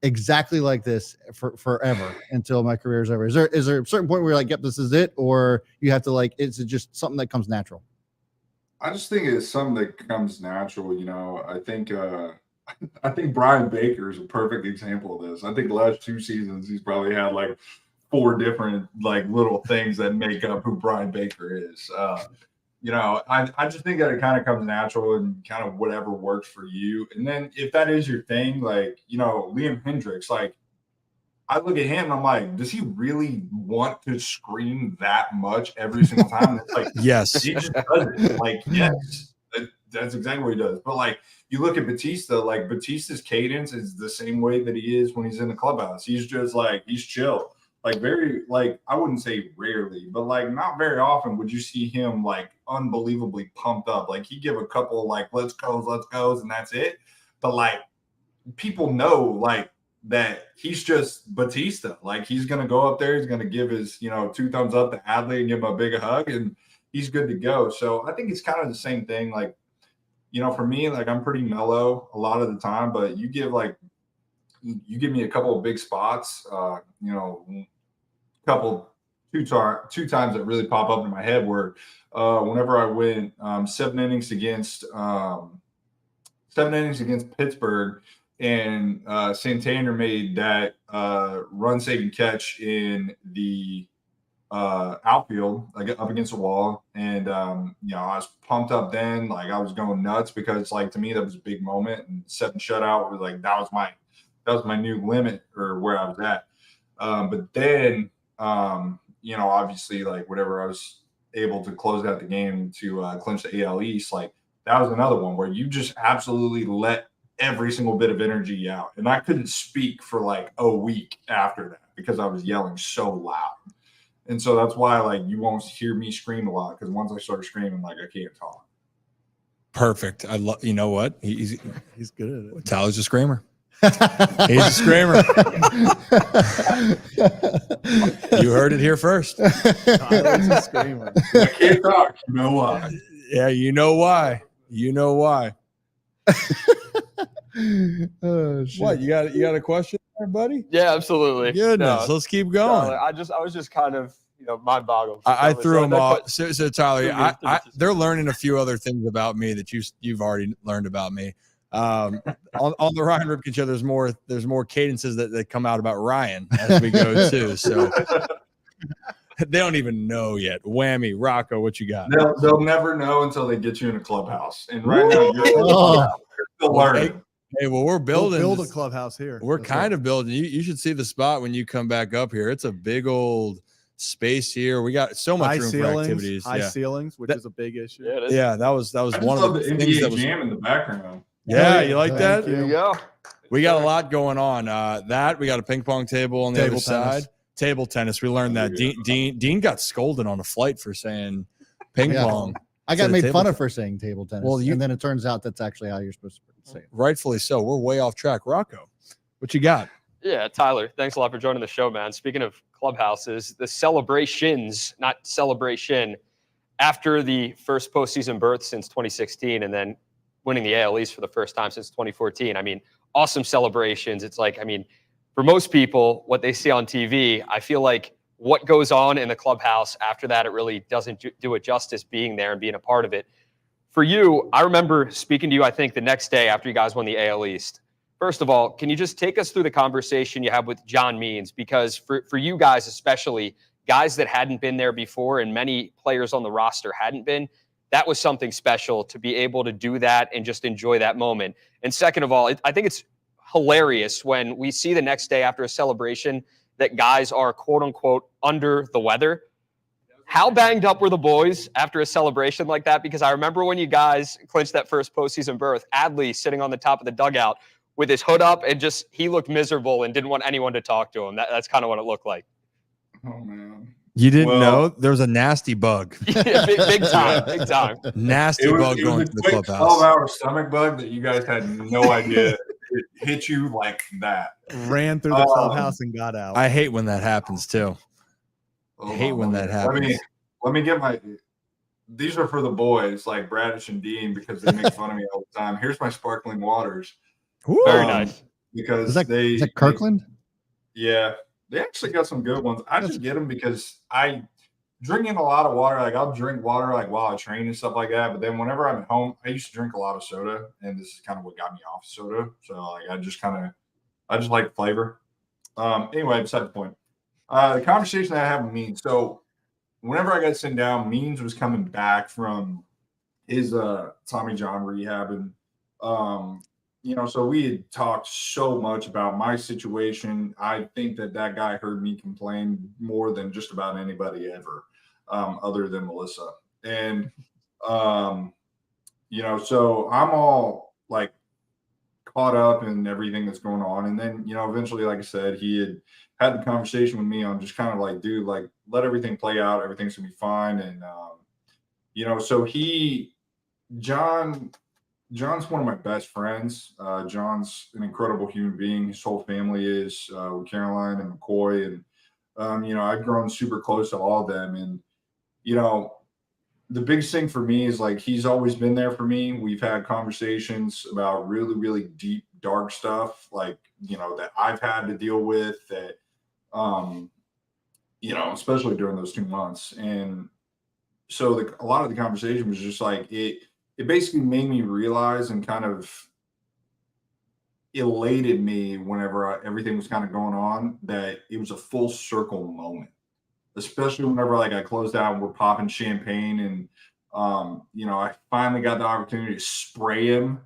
exactly like this for forever until my career is over? Is there a certain point where you're like, yep, this is it, or you have to like, is it just something that comes natural? I just think it's something that comes natural. You know, I think Brian Baker is a perfect example of this. I think the last 2 seasons he's probably had like 4 different like little things that make up who Brian Baker is. You know, I just think that it kind of comes natural and kind of whatever works for you. And then if that is your thing, like, you know, Liam Hendricks, like I look at him and I'm like, does he really want to scream that much every single time? It's like, yes, he just does it. Like, yes, that's exactly what he does. But like, you look at Batista, like Batista's cadence is the same way that he is when he's in the clubhouse. He's just like, he's chill. like very, like, I wouldn't say rarely, but like not very often would you see him like unbelievably pumped up. Like he'd give a couple like let's goes, and that's it. But like people know like that he's just Batista. Like he's gonna go up there, he's gonna give his, 2 thumbs up to Adley and give him a big hug, and he's good to go. So I think it's kind of the same thing. Like, for me, like I'm pretty mellow a lot of the time, but you give me a couple of big spots, two times that really pop up in my head where whenever I went 7 innings against Pittsburgh, and Santander made that run saving catch in the outfield, like up against the wall, and I was pumped up then, like I was going nuts because like to me that was a big moment, and 7 shutout was like that was my new limit or where I was at. But then obviously like whatever I was able to close out the game to clinch the AL East, like that was another one where you just absolutely let every single bit of energy out, and I couldn't speak for like a week after that because I was yelling so loud. And so that's why like you won't hear me scream a lot, because once I start screaming, like I can't talk. Perfect. I love. You know what? He's good at it. Tyler's a screamer. He's a screamer. You heard it here first. Tyler's a screamer. I can't talk. You know why? Yeah, you know why. You know why. Oh, shit. What, you got a question there, buddy? Yeah, absolutely. Goodness, let's keep going. Tyler, I was just kind of mind boggled. I threw them off. So Tyler, threw me they're learning a few other things about me that you've already learned about me. On the Ryan Ripken show, there's more cadences that come out about Ryan as we go too. So they don't even know yet. Whammy, Rocco, what you got? They'll never know until they get you in a clubhouse. And right now you're still learning. Hey, well, we're building. We'll build a clubhouse here. We're kind of building. You should see the spot when you come back up here. It's a big old space here. We got so much room for activities. High ceilings, which is a big issue. Yeah, it is. Yeah, that was I just one love of the the things that NBA was. Jam in the background. Yeah, you like that? There you go. We got a lot going on. That we got a ping pong table on the Table other tennis. side. Table tennis. We learned that Dean got scolded on a flight for saying ping pong. I got So made table fun ten- of for saying table tennis. Well, and then it turns out that's actually how you're supposed to say it. Rightfully so. We're way off track. Rocco, what you got? Yeah, Tyler, thanks a lot for joining the show, man. Speaking of clubhouses, the celebrations, not celebration, after the first postseason berth since 2016 and then winning the AL East for the first time since 2014. I mean, awesome celebrations. It's like, for most people, what they see on TV, I feel like what goes on in the clubhouse after that, it really doesn't do it justice being there and being a part of it. For you, I remember speaking to you, I think, the next day after you guys won the AL East. First of all, can you just take us through the conversation you had with John Means? Because for you guys especially, guys that hadn't been there before and many players on the roster hadn't been, that was something special to be able to do that and just enjoy that moment. And second of all, I think it's hilarious when we see the next day after a celebration that guys are, quote unquote, under the weather. How banged up were the boys after a celebration like that? Because I remember when you guys clinched that first postseason berth, Adley sitting on the top of the dugout with his hood up and he looked miserable and didn't want anyone to talk to him. That's kind of what it looked like. Oh man. You didn't know there was a nasty bug. Yeah, big time. Nasty bug It going was to a the quick clubhouse. 12-hour stomach bug that you guys had no idea it hit you like that. Ran through the clubhouse and got out. I hate when that happens too. Hold hate on, when let that me- happens. Let me get my. These are for the boys like Bradish and Dean because they make fun of me all the time. Here's my sparkling waters. Very nice. Because Is that Kirkland? Yeah, they actually got some good ones. I just get them because I drinking a lot of water. Like I'll drink water like while I train and stuff like that. But then whenever I'm at home, I used to drink a lot of soda, and this is kind of what got me off soda. So like I just like the flavor. Anyway, beside the point. The conversation that I have with Means. So whenever I got sent down, Means was coming back from his Tommy John rehab, and so we had talked so much about my situation. I think that guy heard me complain more than just about anybody ever, other than Melissa. And so I'm all like caught up in everything that's going on. And then, eventually, like I said, he had the conversation with me on just kind of like, dude, like let everything play out. Everything's gonna be fine. And, so John's one of my best friends. John's an incredible human being. His whole family is with Caroline and McCoy. And, I've grown super close to all of them. And, the biggest thing for me is like he's always been there for me. We've had conversations about really, really deep, dark stuff, like, that I've had to deal with that, especially during those 2 months. And so a lot of the conversation was just like it basically made me realize and kind of elated me whenever everything was kind of going on that it was a full circle moment, especially whenever like I closed out and we're popping champagne and I finally got the opportunity to spray him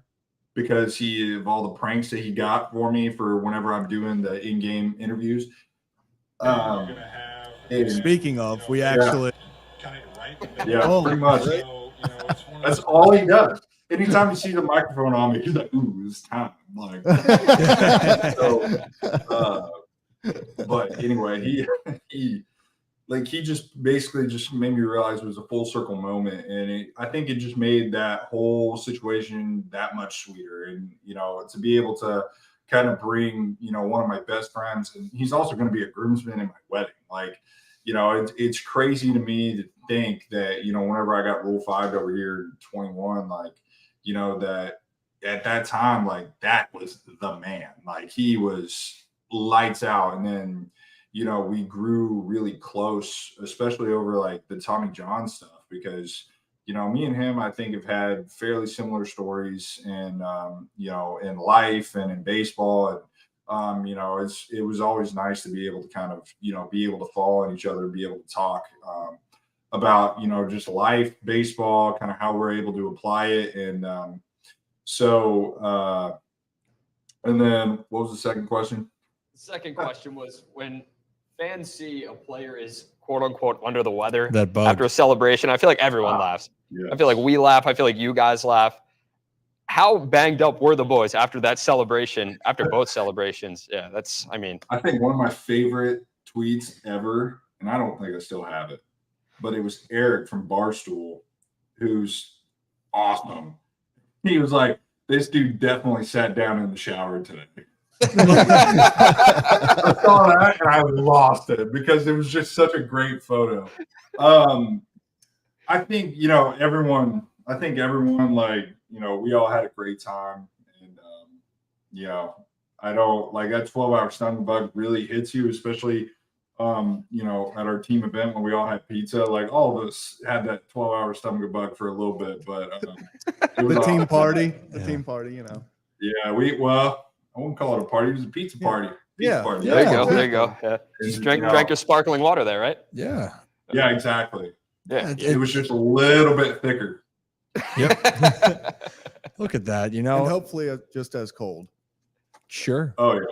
because of all the pranks that he got for me for whenever I'm doing the in-game interviews. Speaking of, we actually pretty much. That's all he does. Anytime he sees a microphone on me, he's like, "Ooh, it's time!" Like, but anyway, he just basically just made me realize it was a full circle moment, and I think it just made that whole situation that much sweeter. And to be able to kind of bring one of my best friends, and he's also going to be a groomsman in my wedding. Like, it's crazy to me to think that whenever I got Rule 5 over here in 21, like that at that time, like that was the man. Like he was lights out, and then we grew really close, especially over like the Tommy John stuff, because me and him, I think, have had fairly similar stories in in life and in baseball. And it was always nice to be able to kind of be able to fall on each other, be able to talk about just life, baseball, kind of how we're able to apply it. And and then what was the second question? The second question was, when fans see a player is quote unquote under the weather That bug. after a celebration, I feel like everyone laughs. Yes. I feel like we laugh. I feel like you guys laugh. How banged up were the boys after that celebration, after both celebrations? Yeah, I think one of my favorite tweets ever, and I don't think I still have it, but it was Eric from Barstool, who's awesome. He was like, "This dude definitely sat down in the shower today." I saw that and I lost it because it was just such a great photo. I think everyone like we all had a great time, and I don't like that 12-hour stomach bug really hits you, especially at our team event when we all had pizza. Like all of us had that 12-hour stomach bug for a little bit, but it was the team awesome. party, Yeah, I wouldn't call it a party. It was a pizza party. Yeah. Party. there you Yeah. go. There you go. Yeah. Just drank your sparkling water there, right? Yeah. Yeah, exactly. Yeah. It was just a little bit thicker. Yep. Look at that. and hopefully just as cold. Sure. Oh yeah.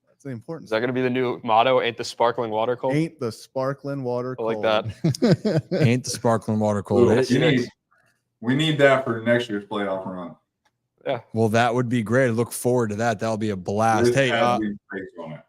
That's the important. Is that going to be the new motto? Ain't the sparkling water cold? Ain't the sparkling water I cold. like that. Ain't the sparkling water cold. Ooh, we need that for next year's playoff run. Yeah. Well, that would be great. I look forward to that. That'll be a blast. This Hey, has to be based on it.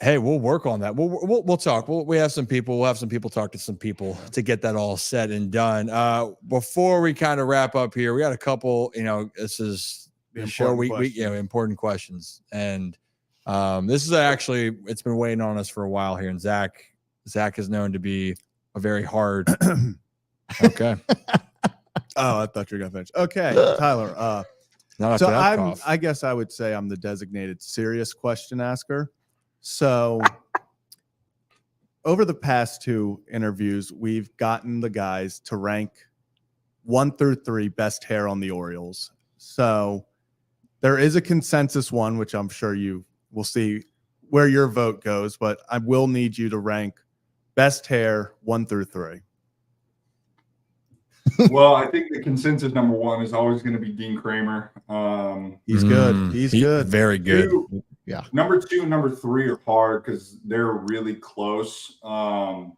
hey, we'll work on that. We'll talk. We have some people. We'll have some people talk to some people to get that all said and done. Before we kind of wrap up here, we got a couple. This is the show. We important questions, and this is actually it's been waiting on us for a while here. And Zach is known to be a very hard. Okay. Oh, I thought you were gonna finish. Okay, Tyler. Not after So that cough. I guess I would say I'm the designated serious question asker. So over the past 2 interviews, we've gotten the guys to rank 1 through 3 best hair on the Orioles. So there is a consensus one, which I'm sure you will see where your vote goes, but I will need you to rank best hair 1 through 3. Well, I think the consensus number 1 is always going to be Dean Kramer. He's good. He's good. Very good. Yeah. Number 2 and number 3 are hard because they're really close. So I'm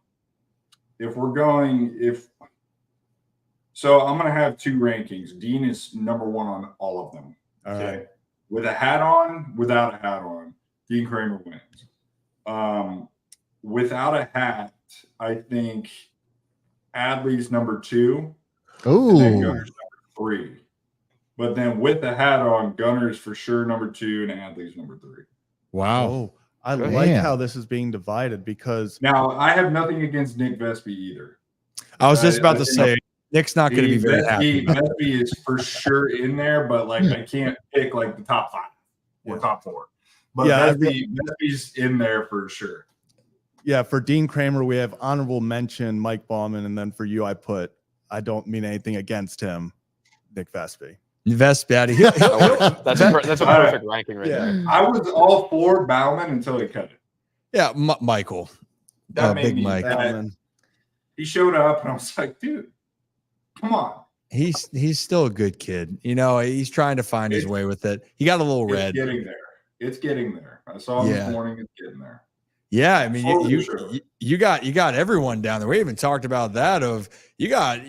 going to have 2 rankings. Dean is number 1 on all of them. All Okay. right. With a hat on, without a hat on, Dean Kramer wins. Without a hat, I think Adley's number 2, and then Ooh. Gunner's number 3. But then with the hat on, Gunner's for sure number 2, and Adley's number 3. Wow. Oh, I Good. like Damn. how this is being divided because Now, I have nothing against Nick Vespi either. I was just about to think say, Nick's not going to be very happy. Vespi is for sure in there, but like I can't pick like the top 5 or Yeah. top 4. But Yeah, Vespi's in there for sure. yeah, for Dean Kramer, we have honorable mention Mike Bauman, and then for you, I don't mean anything against him, Nick Vespi. Vespi, That's a perfect ranking right Yeah. there. I was all for Bauman until he cut it. yeah, Michael, That made Big me Mike. mad. Bauman. He showed up, and I was like, dude, come on. He's still a good kid. You know, he's trying to find his way with it. He got a little It's red. getting there. It's getting there. I saw him Yeah. this morning. It's getting there. Yeah, I mean, For you sure. you got everyone down there. We even talked about that. Of you got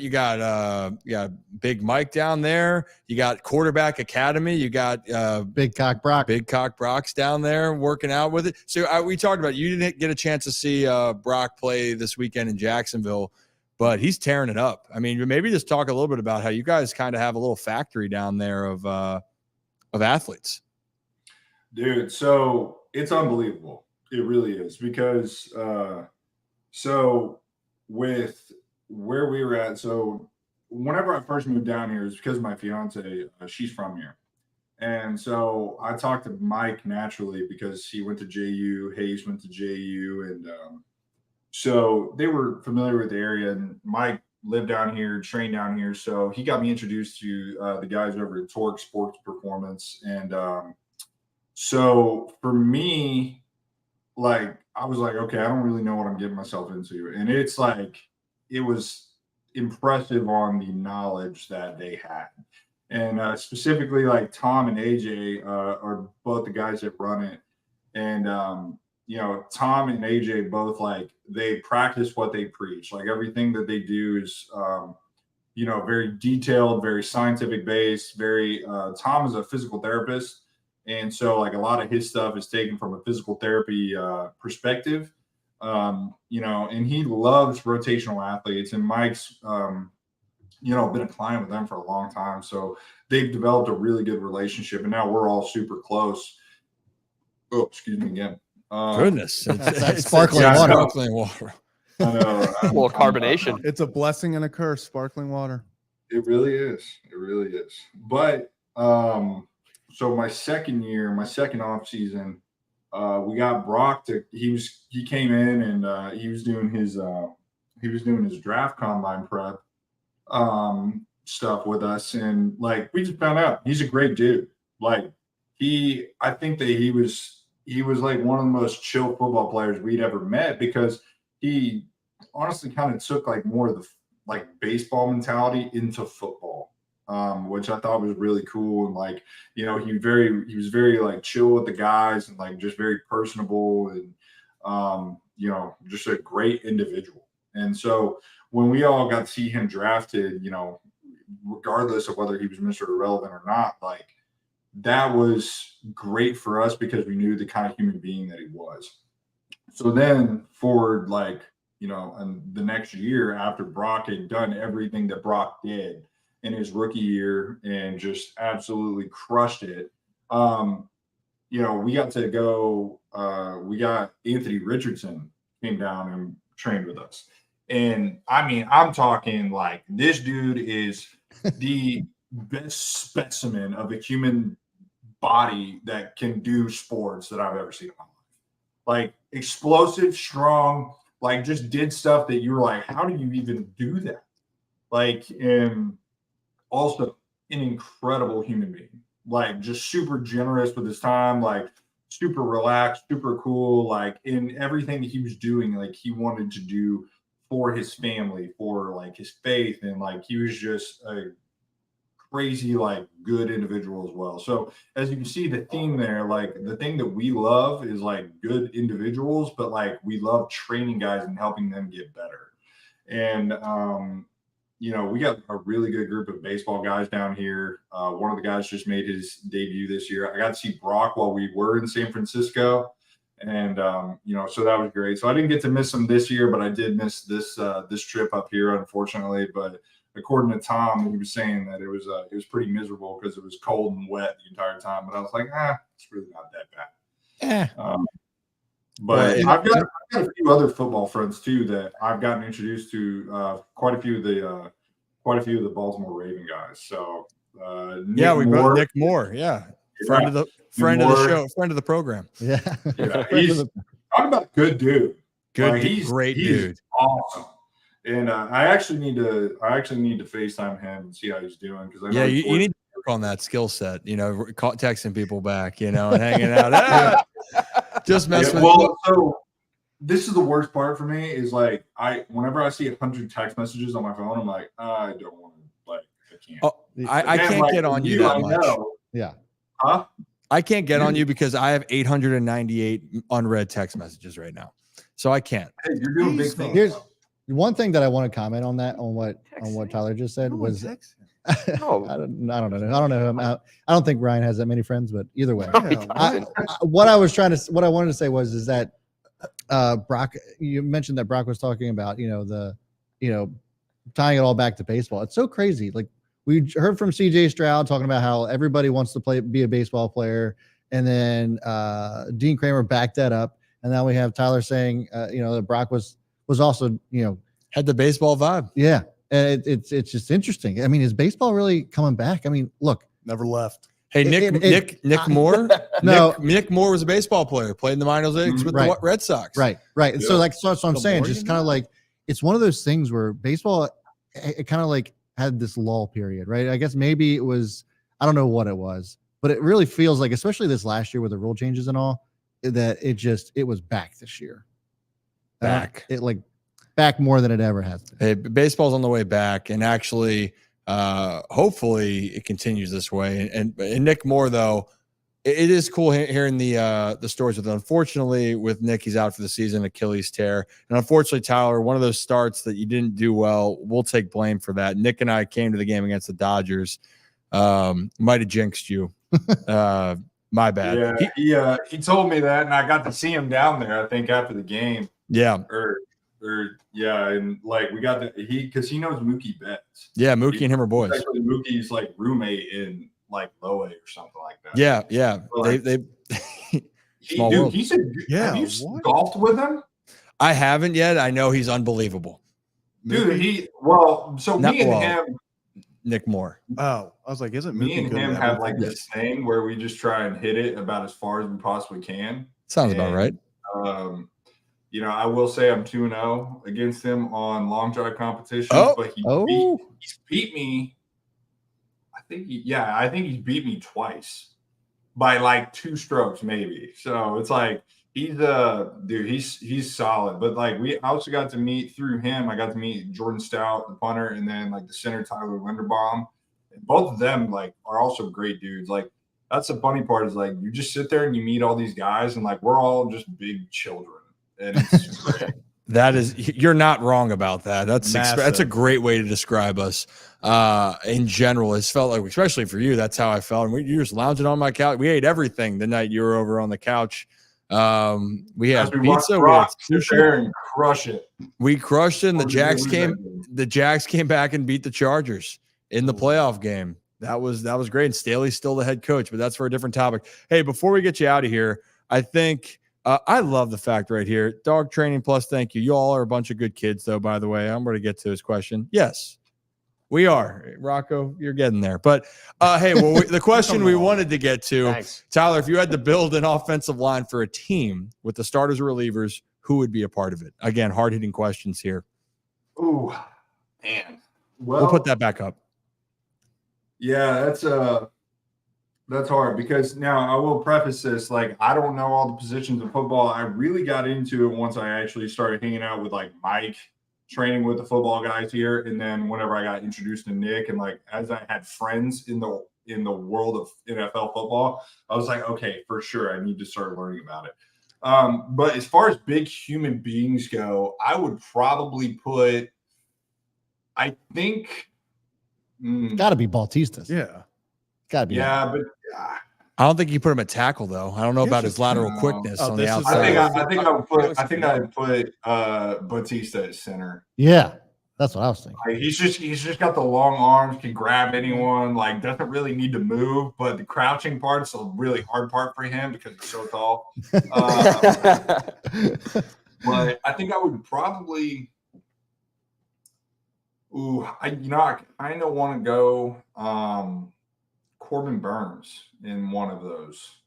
Big Mike down there. You got quarterback academy. You got Big Cock Brock. Big Cock Brock's down there working out with it. So we talked about you didn't get a chance to see Brock play this weekend in Jacksonville, but he's tearing it up. I mean, maybe just talk a little bit about how you guys kind of have a little factory down there of athletes. Dude, so it's unbelievable. It really is because so with where we were at, so whenever I first moved down here, it's because my fiance, she's from here. And so I talked to Mike naturally because he went to JU, Hayes went to JU, and so they were familiar with the area. And Mike lived down here, trained down here, so he got me introduced to the guys over at Torque Sports Performance. And so for me, like I was like, okay, I don't really know what I'm getting myself into, and it's like it was impressive on the knowledge that they had. And specifically, like Tom and AJ are both the guys that run it. And, Tom and AJ both, like, they practice what they preach. Like, everything that they do is, very detailed, very scientific based, Tom is a physical therapist. And so, like, a lot of his stuff is taken from a physical therapy perspective. And he loves rotational athletes. And Mike's, been a client with them for a long time. So they've developed a really good relationship, and now we're all super close. Oh, excuse me again. Goodness, it's sparkling water. Sparkling water. I know. A little carbonation. It's a blessing and a curse, sparkling water. It really is. It really is. But so my second off season, we got Brock he came in and he was doing his draft combine prep stuff with us, and like we just found out he's a great dude. Like I think that he was like one of the most chill football players we'd ever met, because he honestly kind of took like more of the like baseball mentality into football, which I thought was really cool. And like, he was very like chill with the guys, and like just very personable, and just a great individual. And so when we all got to see him drafted, regardless of whether he was Mr. Irrelevant or not, like that was great for us because we knew the kind of human being that he was. So then for like, and the next year after Brock had done everything that Brock did in his rookie year and just absolutely crushed it, we got to go, we got Anthony Richardson came down and trained with us. And I mean, I'm talking like this dude is the best specimen of a human body that can do sports that I've ever seen in my life. Like explosive, strong, like just did stuff that you were like, how do you even do that? Like, and also an incredible human being, like just super generous with his time, like super relaxed, super cool, like in everything that he was doing, like he wanted to do for his family, for like his faith, and like he was just a crazy, like good individual as well. So as you can see the theme there, like the thing that we love is like good individuals, but like we love training guys and helping them get better. And we got a really good group of baseball guys down here. One of the guys just made his debut this year. I got to see Brock while we were in San Francisco. And, so that was great. So I didn't get to miss him this year, but I did miss this trip up here, unfortunately. But according to Tom, he was saying that it was pretty miserable because it was cold and wet the entire time. But I was like, it's really not that bad. But I've got a few other football friends too that I've gotten introduced to. Quite a few of the Baltimore Raven guys. So Nick Moore, friend of the show, friend of the program. Yeah, he's talking about good dude. He's great dude. Awesome. And I actually need to FaceTime him and see how he's doing because you need to work on that skill set. Texting people back, and hanging out. Just mess with. Well, so this is the worst part for me is like whenever I see 100 text messages on my phone, I'm like, I don't want to I can't. Oh, I can't get on you that much. Yeah. Huh? I can't get on you because I have 898 unread text messages right now, so I can't. Hey, you're doing big things. Here's one thing that I want to comment on what Tyler just said was. I don't know him. I don't think Ryan has that many friends, but either way, what I wanted to say is that Brock. You mentioned that Brock was talking about tying it all back to baseball. It's so crazy. Like we heard from CJ Stroud talking about how everybody wants to be a baseball player, and then Dean Kramer backed that up, and now we have Tyler saying that Brock was also had the baseball vibe. Yeah. And it's just interesting. I mean, is baseball really coming back? I mean, look, Never left. Hey, Nick Moore. No, Nick Moore was a baseball player, played in the minor leagues with the Red Sox. Right. Yeah. So that's what I'm saying. Just kind of like it's one of those things where baseball, it kind of like had this lull period, right? I guess maybe it was, I don't know what it was, but it really feels like, especially this last year with the rule changes and all, that it was back this year. Back more than it ever has been. Hey, baseball's on the way back, and actually, hopefully, it continues this way. And Nick Moore, though, it is cool hearing the stories with it. Unfortunately, with Nick, he's out for the season, Achilles tear, and unfortunately, Tyler, one of those starts that you didn't do well, we'll take blame for that. Nick and I came to the game against the Dodgers. Might have jinxed you. My bad. Yeah, he told me that, and I got to see him down there. I think after the game. Yeah. And like we got because he knows Mookie Betts. Yeah, Mookie and him are boys. Actually, Mookie's like roommate in like Lowe or something like that. Yeah. So, small world. He said, have you golfed with him? I haven't yet. I know he's unbelievable. Dude, me and him. Nick Moore. Oh, I was like, isn't me Mookie and good him at have that? like this thing where we just try and hit it about as far as we possibly can. Sounds about right. I will say I'm 2-0 against him on long drive competitions, but he's beat me. I think he's beat me twice by like 2 strokes, maybe. So it's like he's solid. But like I also got to meet through him. I got to meet Jordan Stout, the punter, and then like the center Tyler Linderbaum. And both of them like are also great dudes. Like that's the funny part is like you just sit there and you meet all these guys, and like we're all just big children. And it's great. You're not wrong about that. That's a great way to describe us. In general, it's felt like, especially for you, that's how I felt. And you just lounging on my couch. We ate everything the night you were over on the couch. We had pizza. We had sushi. And crush it. We crushed it. And the Jacks came back and beat the Chargers in the playoff game. That was great. And Staley's still the head coach, but that's for a different topic. Hey, before we get you out of here, I think. I love the fact right here. Dog Training Plus, thank you. You all are a bunch of good kids, though, by the way. I'm going to get to his question. Yes, we are. Rocco, you're getting there. But, hey, the question we wanted to get to, Thanks. Tyler, if you had to build an offensive line for a team with the starters or relievers, who would be a part of it? Again, hard-hitting questions here. Ooh, man. Well, we'll put that back up. Yeah, that's hard because now I will preface this, like, I don't know all the positions in football. I really got into it once I actually started hanging out with like Mike, training with the football guys here. And then whenever I got introduced to Nick and like, as I had friends in the world of NFL football, I was like, okay, for sure. I need to start learning about it. But as far as big human beings go, I would probably put I think. Got to be Bautistas. Yeah. Got to be. Yeah, but I don't think you put him at tackle though. I don't know Yes, about you his lateral can. quickness Oh, on the this is outside. I think I would put Batista at center. Yeah, that's what I was thinking. Like, he's just got the long arms, can grab anyone. Like doesn't really need to move, but the crouching part is a really hard part for him because he's so tall. But I think I would probably. I kind of want to go Corbin Burns in one of those.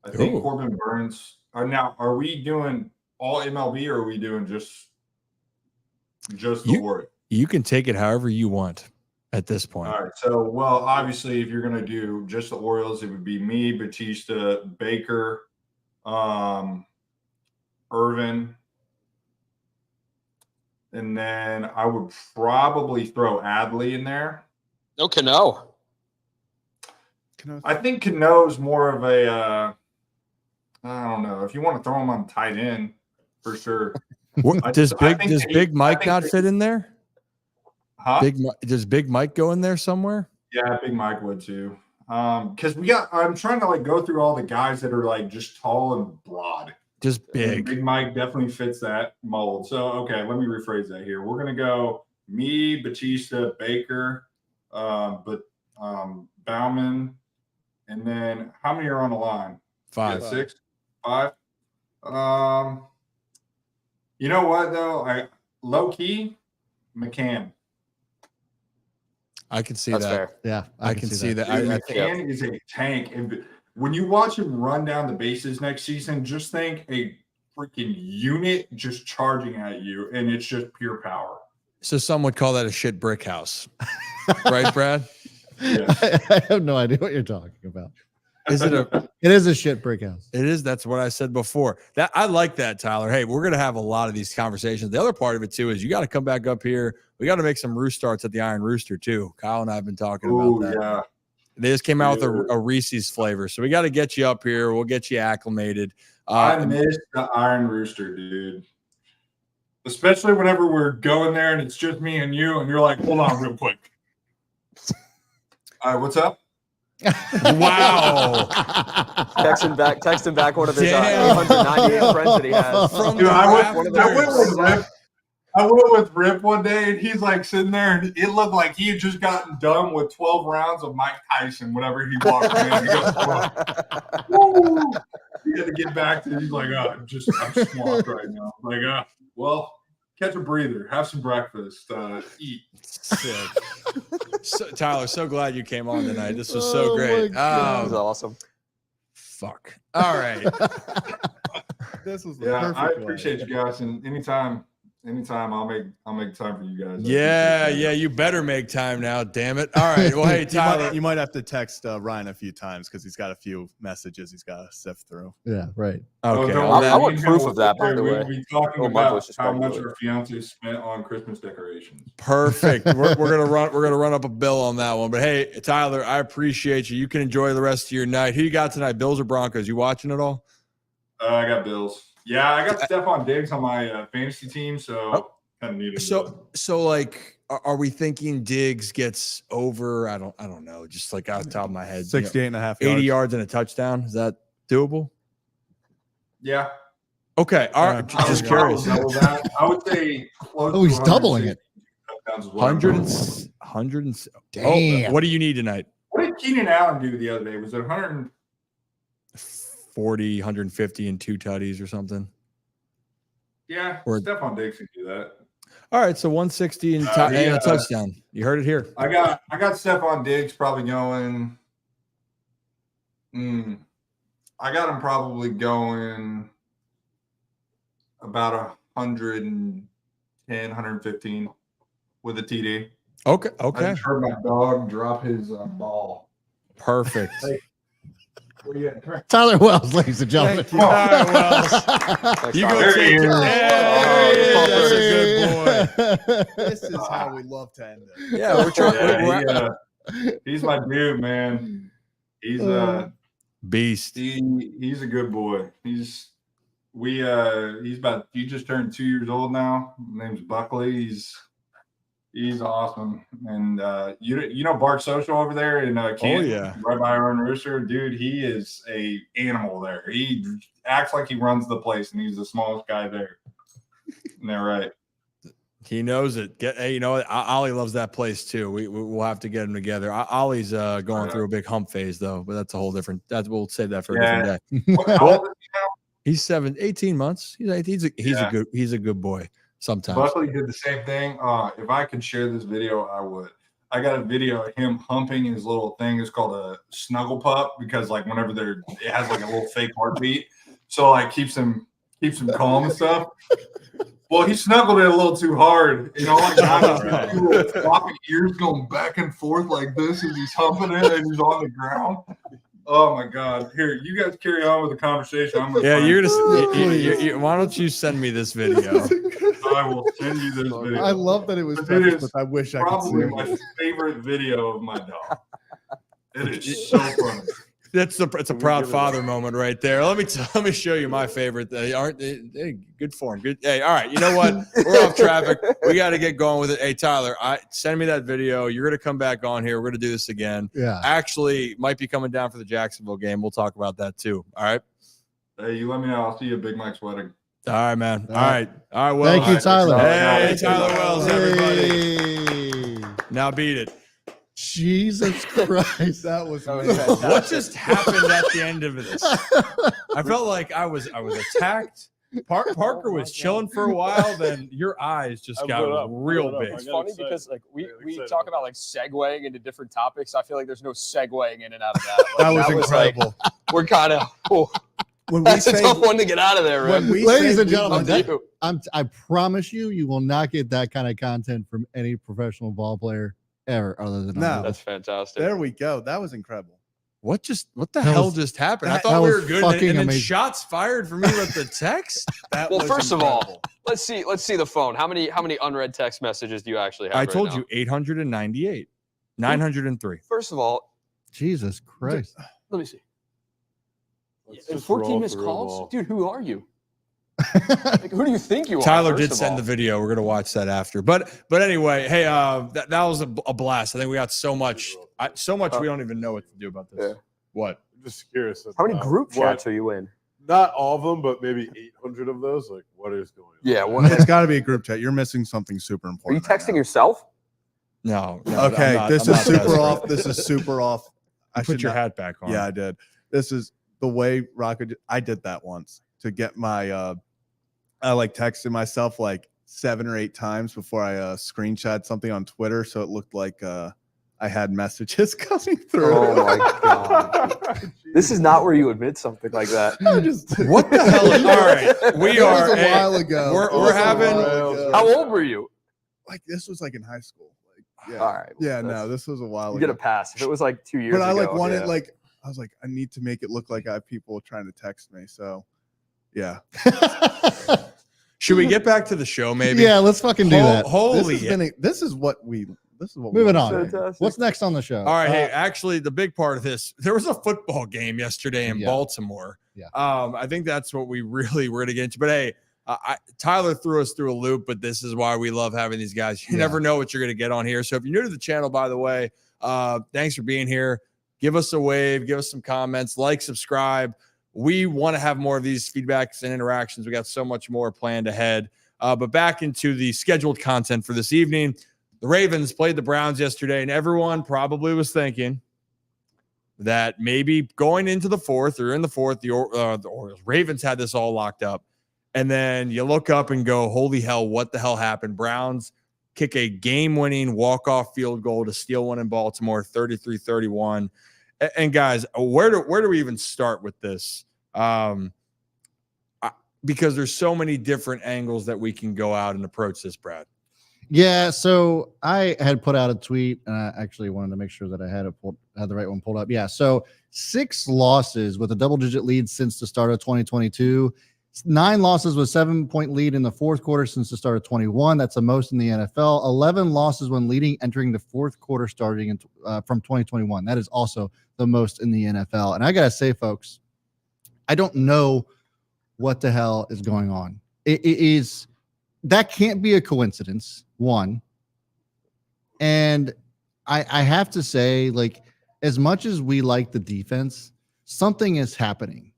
I think Ooh. Corbin Burns. Are we doing all MLB or are we doing just the Warriors? You can take it however you want at this point. All right. So, well, obviously, if you're going to do just the Orioles, it would be me, Batista, Baker, Irvin. And then I would probably throw Adley in there. No Cano. I think Cano's more of a, I don't know. If you want to throw him on tight end, for sure. Does Big Mike not fit in there? Huh? Does Big Mike go in there somewhere? Yeah, Big Mike would too. Because I'm trying to go through all the guys that are just tall and broad. Just big. And Big Mike definitely fits that mold. So okay, let me rephrase that here. We're gonna go me, Batista, Baker, Bauman, and then how many are on the line? 5. Yeah, 6, 5. You know what though? Low key, McCann. I can see That's that. fair. Yeah, I can see that. Dude, I McCann is a tank. And when you watch him run down the bases next season, just think a freaking unit just charging at you, and it's just pure power. So some would call that a shit brick house, right, Brad? Yeah. I have no idea what you're talking about. Is it a? It is a shit brick house. It is. That's what I said before. That I like that, Tyler. Hey, we're gonna have a lot of these conversations. The other part of it too is you got to come back up here. We got to make some roost starts at the Iron Rooster too. Kyle and I have been talking about that. Yeah. They just came out with a Reese's flavor, so we got to get you up here. We'll get you acclimated. I miss the Iron Rooster, dude. Especially whenever we're going there and it's just me and you, and you're like, hold on real quick. All right, what's up? Wow. Text him back one of his Damn. 898 friends that he has. From Dude, the I rafters. went with Rip one day, and he's sitting there, and it looked like he had just gotten done with 12 rounds of Mike Tyson. Whenever he walked in, he goes, woo! He had to get back to it. He's like, I'm swamped right now. Well, catch a breather, have some breakfast, eat. Sick. Tyler, so glad you came on tonight. This was so great. That was awesome. Fuck. All right. This was I appreciate you guys, and anytime I'll make time for you guys. Yeah, you better make time now, damn it. All right. Well, hey, Tyler. You might have to text Ryan a few times because he's got a few messages he's got to sift through. Yeah, right. Okay. I want proof of that, by the way. We'll be talking Oh, Michael, about it's just how probably much our fiance spent on Christmas decorations. Perfect. We're gonna run up a bill on that one. But hey, Tyler, I appreciate you. You can enjoy the rest of your night. Who you got tonight? Bills or Broncos? You watching it all? I got Bills. Yeah, I got Stephon Diggs on my fantasy team, so kind of needed. So are we thinking Diggs gets over? I don't know. Just out the top of my head, 68 and a half 80 yards and a touchdown. Is that doable? Yeah. Okay. All right. Just curious. I would say close. Oh, he's doubling it. 100. Damn. What do you need tonight? What did Keenan Allen do the other day? Was it 100? 40, 150, and 2 tutties or something. Yeah, Or- Stephon Diggs can do that. All right, so 160 and a touchdown. You heard it here. I got Stephon Diggs probably going. I got him probably going about 110, 115 with a TD. Okay. I just heard my dog drop his ball. Perfect. Where you at? Tyler Wells, ladies and gentlemen. Thank you, Tyler Wells. You go There take he it. is. That's a good boy. This is how we love to end it. Yeah, we're trying. He's my dude, man. He's Beast. he's a good boy. He just turned 2 years old now. His name's Buckley. He's awesome. And you know Bart Social over there in Canton, yeah. right by our own rooster, dude. He is a animal there. He acts like he runs the place, and he's the smallest guy there. Isn't that right? He knows it. Hey, you know what? Ollie loves that place too. We'll have to get him together. Ollie's going through a big hump phase though, but that's a whole different. We'll save that for a different day. How old is he now? He's 18 months. He's a good boy. Sometimes Buckley did the same thing. If I could share this video, I would. I got a video of him humping his little thing. It's called a snuggle pup because like whenever it has like a little fake heartbeat, so like keeps him calm and stuff. Well, he snuggled it a little too hard. You know, like got his two little floppy ears going back and forth like this as he's humping it and he's on the ground. Oh my God! Here, you guys carry on with the conversation. You're just. Why don't you send me this video? I will send you this video. I love that it was. But I wish I could see probably it. my favorite video of my dog. It is so funny. It's a proud father moment right there. Let me show you my favorite. They good form. Good. Hey, all right. You know what? We're off traffic. We got to get going with it. Hey, Tyler, send me that video. You're gonna come back on here. We're gonna do this again. Yeah. Actually, might be coming down for the Jacksonville game. We'll talk about that too. All right. Hey, you let me know. I'll see you at Big Mike's wedding. All right, man. All right. Well, Thank you, Tyler. Hey, Tyler Wells, everybody. Hey. Now beat it. Jesus Christ, that was What just happened at the end of this? I felt like I was attacked. Parker was chilling for a while, then your eyes just got real big. It's funny because like we talk about like segueing into different topics. I feel like there's no segueing in and out of that. that was incredible. Like, we're kind of When we that's a say tough one to get out of there, right? Ladies and gentlemen, you. I promise you will not get that kind of content from any professional ball player ever, other than No. That's fantastic. there we go. That was incredible. What the That hell was- just happened? I that thought we was were good, fucking and then amazing. shots fired for me with the text. That Well, was first of incredible. all, let's see the phone. How many unread text messages do you actually have? I right told now? you 898, 903. First of all, Jesus Christ. let me see. Let's And just 14 roll missed through 'em calls, all. dude. Who are you? Like, who do you think you are? Tyler first did of send all? the video. We're gonna watch that after. But anyway, hey, that was a blast. I think we got so much we don't even know what to do about this. Yeah. What? I'm just curious. How many about group what- chats are you in? Not all of them, but maybe 800 of those. Like, what is going on? Yeah, what- It's got to be a group chat. You're missing something super Are you important. right texting now. yourself? No. Okay, this I'm is not that super off. straight. This is super off. I Put should your not- hat back on. Yeah, I did. This is the way Rocket. I did that once to get my. I like texted myself like 7 or 8 times before I screenshot something on Twitter, so it looked like I had messages coming through. Oh my god! This is not where you admit something like that. I just, What the hell? All right, we It are. was a hey, while ago. We're It was a having. while ago. How old were you? Like this was like in high school. Like, yeah. All right. well, Yeah, no, that's- this was a while You ago. get a pass. If it was like 2 years But I ago. like wanted yeah. like I was like I need to make it look like I have people trying to text me. So yeah. Should we get back to the show? Maybe. Yeah, let's fucking do that. Holy. This is what we Moving we're on. saying. Fantastic. What's next on the show? All right. Hey, actually, the big part of this, there was a football game yesterday in Yeah. Baltimore. Yeah. I think that's what we really were going to get into. But hey, Tyler threw us through a loop, but this is why we love having these guys. You Yeah. never know what you're going to get on here. So if you're new to the channel, by the way, thanks for being here. Give us a wave, give us some comments, like, subscribe. We want to have more of these feedbacks and interactions. We got so much more planned ahead. But back into the scheduled content for this evening. The Ravens played the Browns yesterday, and everyone probably was thinking that maybe going into the fourth or in the fourth, the Orioles, Ravens had this all locked up. And then you look up and go, holy hell, what the hell happened? Browns kick a game-winning walk-off field goal to steal one in Baltimore, 33-31. And guys, where do we even start with this? Because there's so many different angles that we can go out and approach this, Brad. Yeah, so I had put out a tweet, and I actually wanted to make sure that I had the right one pulled up. Yeah, so 6 losses with a double-digit lead since the start of 2022. 9 losses with 7-point lead in the fourth quarter since the start of 21. That's the most in the NFL. 11 losses when leading entering the fourth quarter starting from 2021. That is also the most in the NFL. And I got to say, folks, I don't know what the hell is going on. It is that can't be a coincidence. One, And I have to say, like, as much as we like the defense, something is happening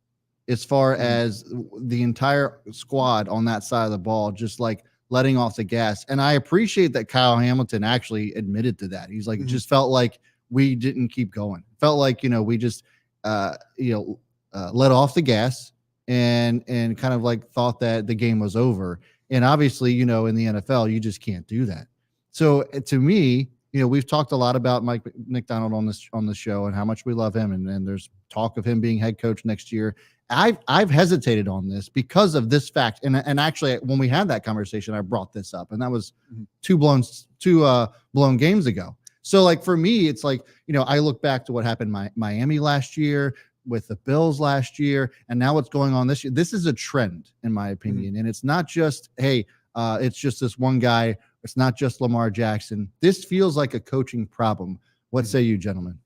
as far as the entire squad on that side of the ball, just like letting off the gas. And I appreciate that Kyle Hamilton actually admitted to that. He's like, it just felt like we didn't keep going. Felt like, we just, let off the gas and kind of like thought that the game was over. And obviously, in the NFL, you just can't do that. So to me, we've talked a lot about Mike McDonald on this show and how much we love him. And there's talk of him being head coach next year. I've hesitated on this because of this fact. And actually, when we had that conversation, I brought this up, and that was two blown games ago. So like for me, it's like, I look back to what happened Miami last year, with the Bills last year, and now what's going on this year. This is a trend, in my opinion. And it's not just, hey, it's just this one guy. It's not just Lamar Jackson. This feels like a coaching problem. What say you, gentlemen?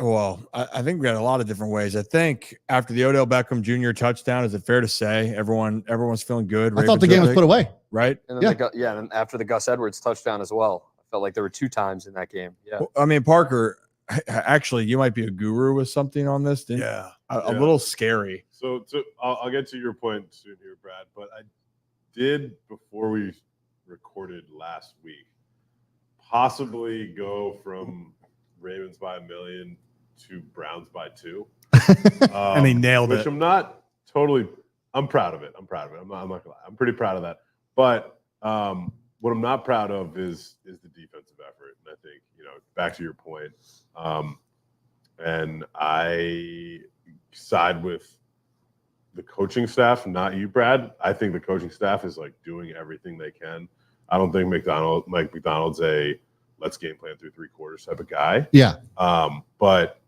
Well, I think we got a lot of different ways. I think after the Odell Beckham Jr. touchdown, is it fair to say everyone's feeling good? I thought the game was put away, right? And then and then after the Gus Edwards touchdown as well, I felt like there were 2 times in that game. Yeah, well, I mean, Parker, actually, you might be a guru with something on this. A little scary. So I'll get to your point soon here, Brad. But I did, before we recorded last week, possibly go from Ravens by 1 million to Browns by 2. And he nailed which it. I'm not totally. I'm proud of it. I'm not gonna lie. I'm pretty proud of that. But what I'm not proud of is the defensive effort. And I think, back to your point, and I side with the coaching staff, not you, Brad. I think the coaching staff is like doing everything they can. I don't think Mike McDonald's a let's game plan through 3 quarters type of guy. Yeah. But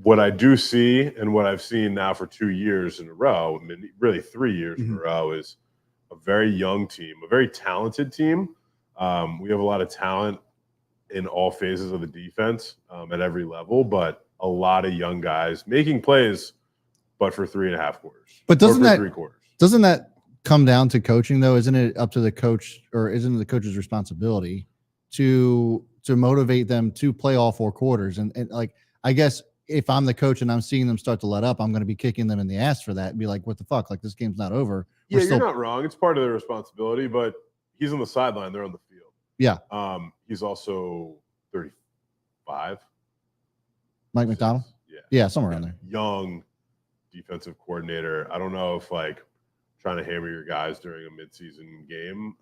what I do see, and what I've seen now for 2 years in a row, I mean, really 3 years in a row, is a very young team, a very talented team. We have a lot of talent in all phases of the defense at every level, but a lot of young guys making plays, but for 3.5 quarters. But doesn't that 3 quarters? Doesn't that come down to coaching though? Isn't it up to the coach, or isn't it the coach's responsibility to motivate them to play all 4 quarters? And like, I guess if I'm the coach and I'm seeing them start to let up, I'm going to be kicking them in the ass for that and be like, what the fuck? Like, this game's not over. Yeah, you're not wrong. It's part of their responsibility, but he's on the sideline. They're on the field. Yeah. He's also 35. Mike McDonald? Yeah, somewhere around there. Young defensive coordinator. I don't know if like trying to hammer your guys during a midseason game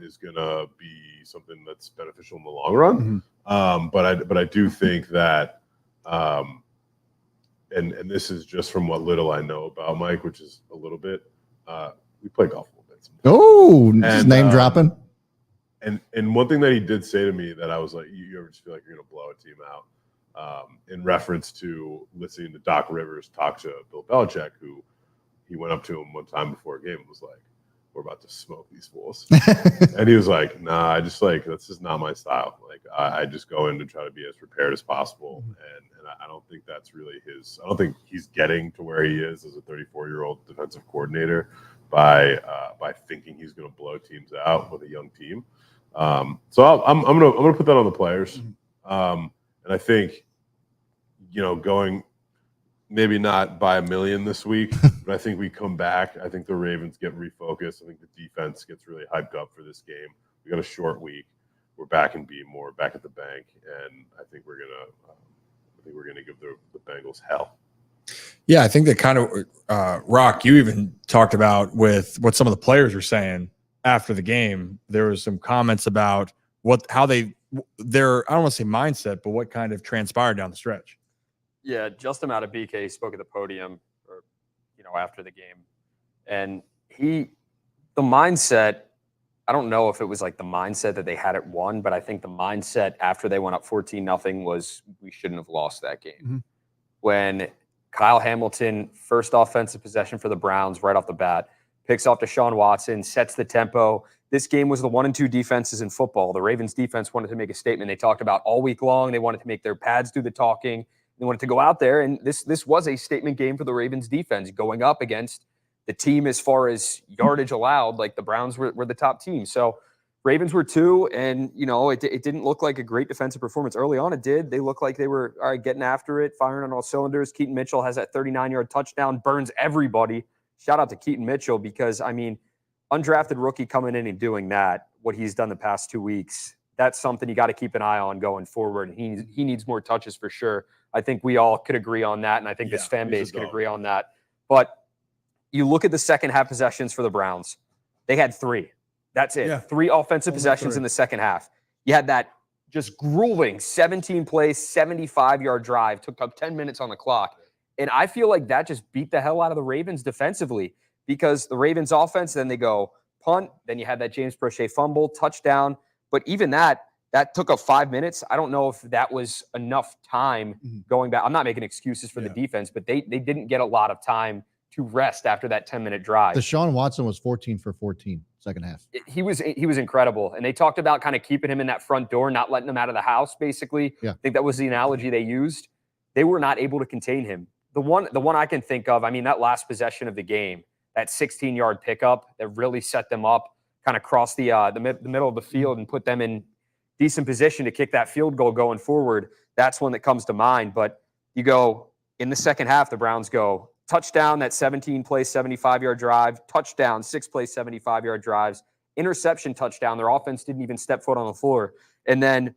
is going to be something that's beneficial in the long run. But I do think that, and this is just from what little I know about Mike, which is a little bit, we play golf a little bit sometimes. Oh, just name dropping. And one thing that he did say to me that I was like, you ever just feel like you're going to blow a team out, in reference to listening to Doc Rivers talk to Bill Belichick, who he went up to him one time before a game and was like, we're about to smoke these fools. And he was like, nah, I just like, that's just not my style. Like, I just go in and try to be as prepared as possible. And I don't think that's really I don't think he's getting to where he is as a 34-year-old defensive coordinator by thinking he's going to blow teams out with a young team. So I'm gonna put that on the players. And I think, going maybe not by 1 million this week, but I think we come back. I think the Ravens get refocused. I think the defense gets really hyped up for this game. We got a short week. We're back in Beemore, back at the bank, and I think we're gonna give the Bengals hell. Yeah, I think that kind of Rock, you even talked about with what some of the players were saying after the game. There was some comments about how their, I don't want to say mindset, but what kind of transpired down the stretch. Yeah, Justin Madubuike spoke at the podium, or after the game, and the mindset. I don't know if it was like the mindset that they had at 1, but I think the mindset after they went up 14-0 was we shouldn't have lost that game. When Kyle Hamilton, first offensive possession for the Browns right off the bat, picks off Deshaun Watson, sets the tempo. This game was the 1 and 2 defenses in football. The Ravens defense wanted to make a statement. They talked about all week long. They wanted to make their pads do the talking. They wanted to go out there, and this was a statement game for the Ravens defense going up against the team as far as yardage allowed. Like, the Browns were the top team. So Ravens were 2, and it didn't look like a great defensive performance early on. It did. They looked like they were all right, getting after it, firing on all cylinders. Keaton Mitchell has that 39-yard touchdown, burns everybody. Shout out to Keaton Mitchell because undrafted rookie coming in and doing that, what he's done the past 2 weeks, that's something you got to keep an eye on going forward. He needs more touches for sure. I think we all could agree on that, and I think this fan base could agree on that. But you look at the second half possessions for the Browns. They had 3. That's it. Yeah. 3 offensive possessions in the second half. You had that just grueling 17-play, 75-yard drive. Took up 10 minutes on the clock. And I feel like that just beat the hell out of the Ravens defensively because the Ravens offense, then they go punt. Then you had that James Prochet fumble, touchdown. But even that took up 5 minutes. I don't know if that was enough time going back. I'm not making excuses for the defense, but they didn't get a lot of time to rest after that 10-minute drive. Deshaun Watson was 14 for 14 second half. He was incredible. And they talked about kind of keeping him in that front door, not letting him out of the house, basically. Yeah. I think that was the analogy they used. They were not able to contain him. The one I can think of, that last possession of the game, that 16-yard pickup that really set them up, kind of crossed the middle of the field and put them in decent position to kick that field goal going forward. That's one that comes to mind. But you go in the second half, the Browns go touchdown, that 17-play, 75-yard drive, touchdown, 6-play, 75-yard drives, interception, touchdown. Their offense didn't even step foot on the floor. And then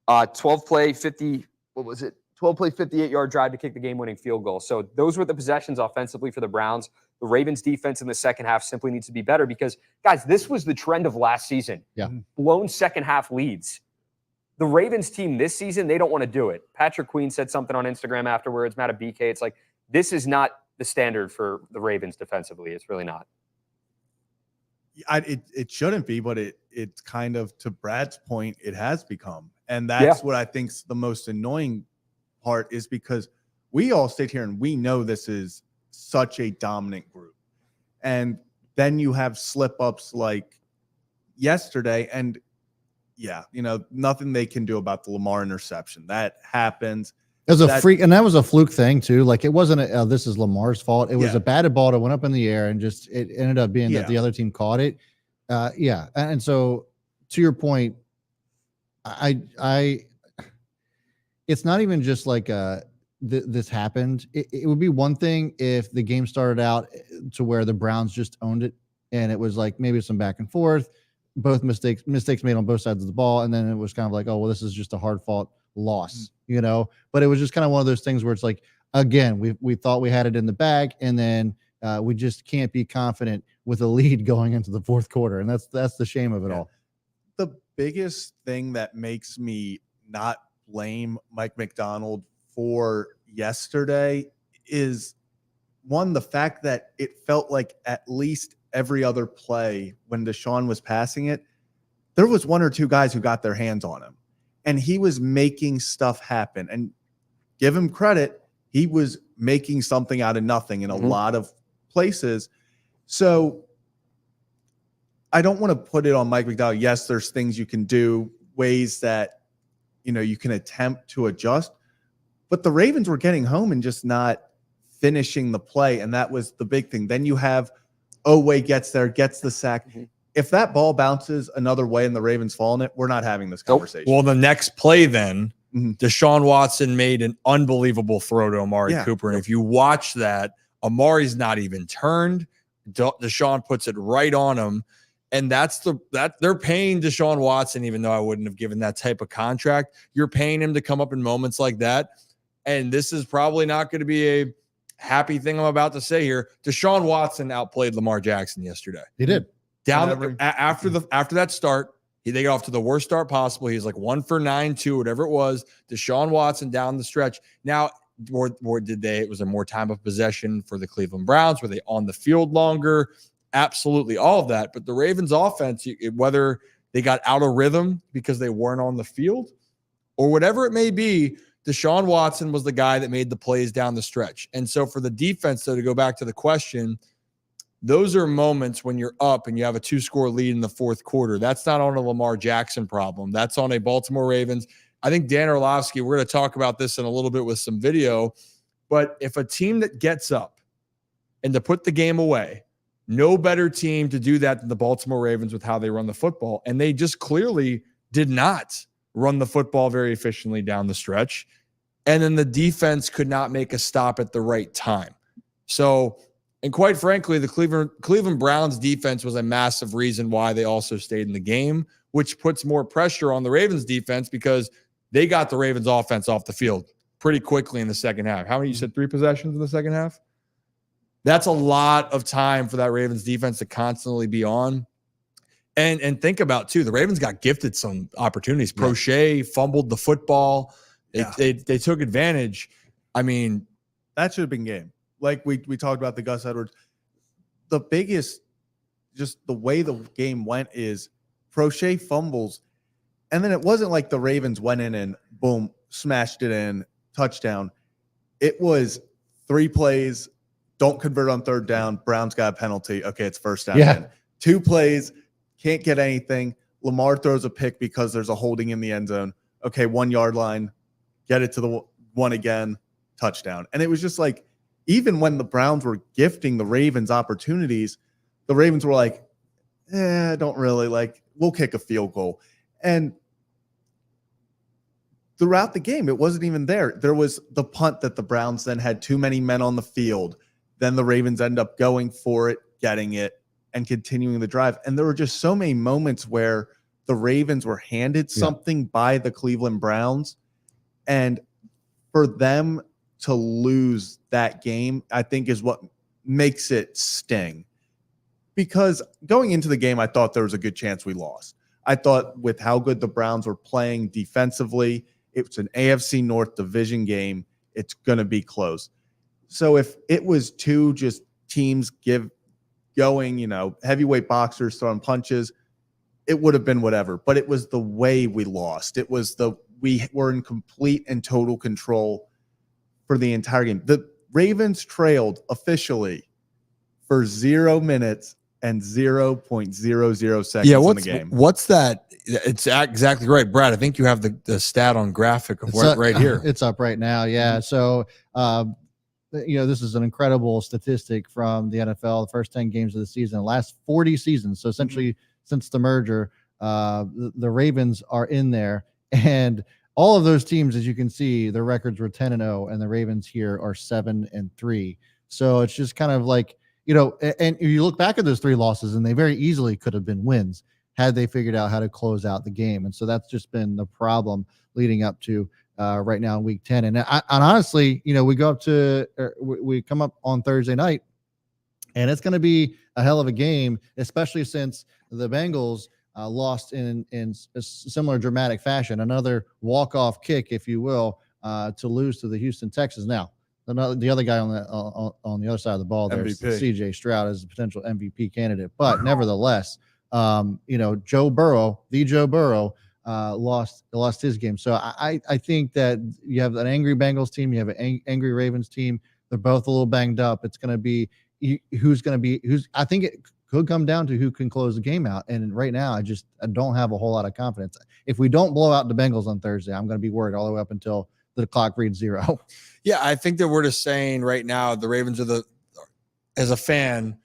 12-play, 58-yard drive to kick the game-winning field goal. So those were the possessions offensively for the Browns. The Ravens defense in the second half simply needs to be better because, guys, this was the trend of last season. Yeah. Blown second half leads. The Ravens team this season, they don't want to do it. Patrick Queen said something on Instagram afterwards, Matt BK. It's like, this is not the standard for the Ravens defensively. It's really not. It shouldn't be, but it's kind of, to Brad's point, it has become. And that's what I think's the most annoying part, is because we all sit here and we know this is such a dominant group. And then you have slip-ups like yesterday, and nothing they can do about the Lamar interception. That happens. It was a freak, and that was a fluke thing too. Like, it wasn't this is Lamar's fault. It was a batted ball that went up in the air, and just it ended up being that the other team caught it. And so to your point, it's not even just like this happened. It would be one thing if the game started out to where the Browns just owned it, and it was like maybe some back and forth, both mistakes made on both sides of the ball, and then it was kind of like, oh well, this is just a hard fought loss, But it was just kind of one of those things where it's like, again, we thought we had it in the bag, and then we just can't be confident with a lead going into the fourth quarter, and that's the shame of it all. The biggest thing that makes me not blame Mike McDonald for yesterday is, one, the fact that it felt like at least every other play when Deshaun was passing it, there was 1 or 2 guys who got their hands on him, and he was making stuff happen. And give him credit, he was making something out of nothing in a lot of places. So I don't want to put it on Mike McDonald. Yes, there's things you can do, ways that you can attempt to adjust, but the Ravens were getting home and just not finishing the play, and that was the big thing. Then you have Oweh gets there, gets the sack. If that ball bounces another way and the Ravens fall in it, we're not having this conversation. Well, the next play then, Deshaun Watson made an unbelievable throw to Amari Cooper, and if you watch that, Amari's not even turned. Deshaun puts it right on him. And that they're paying Deshaun Watson, even though I wouldn't have given that type of contract. You're paying him to come up in moments like that. And this is probably not going to be a happy thing I'm about to say here. Deshaun Watson outplayed Lamar Jackson yesterday. He did. After that start, they got off to the worst start possible. He's like 1 for 9, 2, whatever it was. Deshaun Watson down the stretch. Now, was there more time of possession for the Cleveland Browns? Were they on the field longer? Absolutely, all of that. But the Ravens offense, whether they got out of rhythm because they weren't on the field or whatever it may be, Deshaun Watson was the guy that made the plays down the stretch. And so for the defense, though, to go back to the question, those are moments when you're up and you have a 2-score lead in the fourth quarter. That's not on a Lamar Jackson problem. That's on a Baltimore Ravens. I think Dan Orlovsky, we're going to talk about this in a little bit with some video, but if a team that gets up and to put the game away No better team to do that than the Baltimore Ravens with how they run the football. And they just clearly did not run the football very efficiently down the stretch. And then the defense could not make a stop at the right time. So, and quite frankly, the Cleveland Browns defense was a massive reason why they also stayed in the game, which puts more pressure on the Ravens defense because they got the Ravens offense off the field pretty quickly in the second half. How many? You said 3 possessions in the second half? That's a lot of time for that Ravens defense to constantly be on. And think about, too, the Ravens got gifted some opportunities. Yeah. Prochet fumbled the football. Yeah. They took advantage. I mean, that should have been game. Like we talked about the Gus Edwards. The biggest, just the way the game went is Prochet fumbles. And then it wasn't like the Ravens went in and boom, smashed it in, touchdown. It was 3 plays, don't convert on 3rd down. Browns got a penalty. Okay, it's 1st down. Yeah. In. 2 plays, can't get anything. Lamar throws a pick because there's a holding in the end zone. Okay, 1 yard line, get it to the 1 again, touchdown. And it was just like, even when the Browns were gifting the Ravens opportunities, the Ravens were like, don't really, like, we'll kick a field goal. And throughout the game, it wasn't even there. There was the punt that the Browns then had too many men on the field. Then the Ravens end up going for it, getting it, and continuing the drive. And there were just so many moments where the Ravens were handed something by the Cleveland Browns. And for them to lose that game, I think is what makes it sting. Because going into the game, I thought there was a good chance we lost. I thought with how good the Browns were playing defensively, it's an AFC North division game. It's going to be close. So if it was 2 just teams going, heavyweight boxers throwing punches, it would have been whatever. But it was the way we lost. It was we were in complete and total control for the entire game. The Ravens trailed officially for 0 minutes and 0.00 seconds in the game. What's that? It's exactly right, Brad. I think you have the stat on graphic of right here. It's up right now. Yeah. So, this is an incredible statistic from the NFL. The first 10 games of the season, the last 40 seasons. So essentially, since the merger, the Ravens are in there, and all of those teams, as you can see, their records were 10-0, and the Ravens here are 7-3. So it's just kind of like, and you look back at those 3 losses, and they very easily could have been wins had they figured out how to close out the game. And so that's just been the problem leading up to right now in week 10. And honestly, we go up to, we come up on Thursday night, and it's going to be a hell of a game, especially since the Bengals lost in a similar dramatic fashion, another walk-off kick, if you will, to lose to the Houston Texans. Now, the other guy on the other side of the ball there is C.J. Stroud as a potential MVP candidate, but nevertheless, Joe Burrow lost his game. So I think that you have an angry Bengals team, you have an angry Ravens team. They're both a little banged up. It's going to be who's. I think it could come down to who can close the game out. And right now, I don't have a whole lot of confidence. If we don't blow out the Bengals on Thursday, I'm going to be worried all the way up until the clock reads 0. Yeah, I think that we're just saying right now the Ravens are as a fan,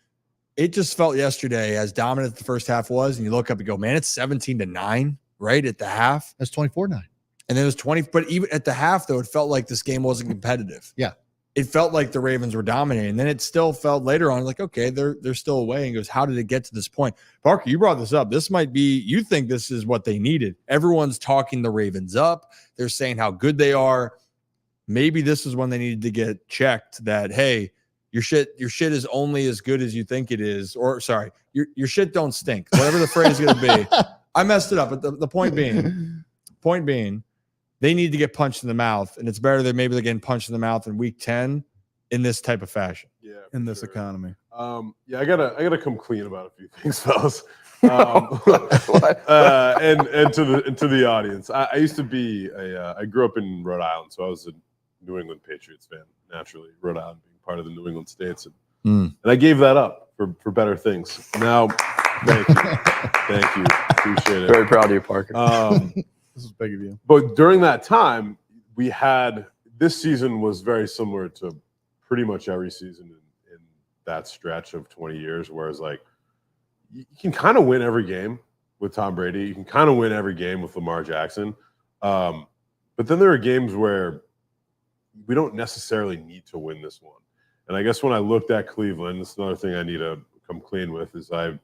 it just felt yesterday as dominant the first half was, and you look up and go, man, it's 17-9, right at the half. That's 24-9. And then it was 20, but even at the half, though, it felt like this game wasn't competitive. Yeah. It felt like the Ravens were dominating. And then it still felt later on like, okay, they're still away. And goes, how did it get to this point? Parker, you brought this up. This might be, you think this is what they needed. Everyone's talking the Ravens up. They're saying how good they are. Maybe this is when they needed to get checked that, hey, your shit is only as good as you think it is. Or sorry, your shit don't stink. Whatever the phrase is going to be. I messed it up. But the point being, they need to get punched in the mouth, and it's better that maybe they're getting punched in the mouth in week 10 in this type of fashion. Yeah, in this economy. I gotta come clean about a few things, fellas. And to the audience, I used to be I grew up in Rhode Island, so I was a New England Patriots fan naturally. Rhode Island being part of the New England states, and I gave that up for better things. Now, thank you, appreciate it. Very proud of you, Parker. This is big of you. But during that time, we had this season was very similar to pretty much every season in that stretch of 20 years, whereas like you can kind of win every game with Tom Brady. You can kind of win every game with Lamar Jackson. But then there are games where we don't necessarily need to win this one. And I guess when I looked at Cleveland, this is another thing I need to come clean with, is I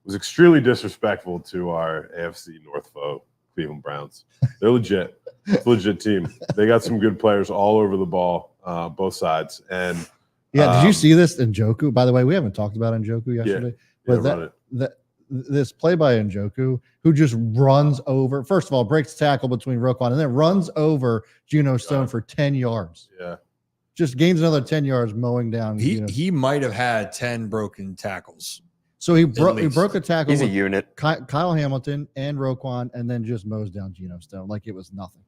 was extremely disrespectful to our AFC North foe, Cleveland Browns. They're legit. It's a legit team. They got some good players all over the ball, both sides. And did you see this Njoku? By the way, we haven't talked about Njoku yesterday. But this play by Njoku, who just runs over, first of all, breaks tackle between Roquan and then runs over Geno Stone for 10 yards. Yeah. Just gains another 10 yards mowing down. He might have had 10 broken tackles. So he broke a tackle. He's a with unit. Kyle Hamilton and Roquan, and then just mows down Geno Stone like it was nothing.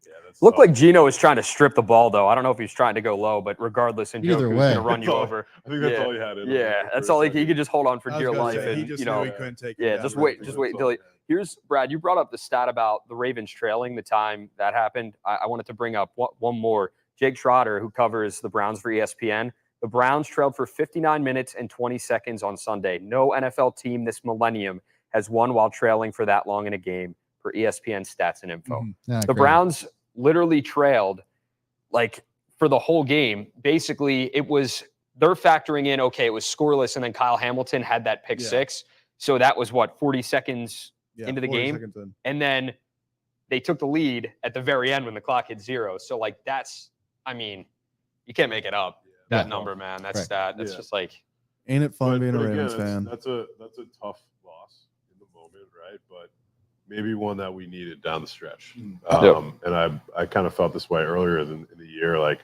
Yeah, that's Looked like Geno was trying to strip the ball, though. I don't know if he's trying to go low, but regardless, Njoku's Either going way. to run you over. I think that's all he had in him. Yeah, that's all he could just hold on for I was dear gonna life. say, he And, just you knew know, he couldn't take it yeah, down just right wait there. until here's Brad. You brought up the stat about the Ravens trailing the time that happened. I wanted to bring up one more. Jake Schroeder, who covers the Browns for ESPN, the Browns trailed for 59 minutes and 20 seconds on Sunday. No NFL team this millennium has won while trailing for that long in a game, per ESPN stats and info. The Browns literally trailed like for the whole game. Basically, they're factoring in, okay, it was scoreless, and then Kyle Hamilton had that pick six. So that was 40 seconds into the 40 game. seconds in. And then they took the lead at the very end when the clock hit 0. So like you can't make it up. That number, man. That's just like, Ain't it fun being a again, Ravens fan? That's a tough loss in the moment, right? But maybe one that we needed down the stretch. And I kind of felt this way earlier in the year. Like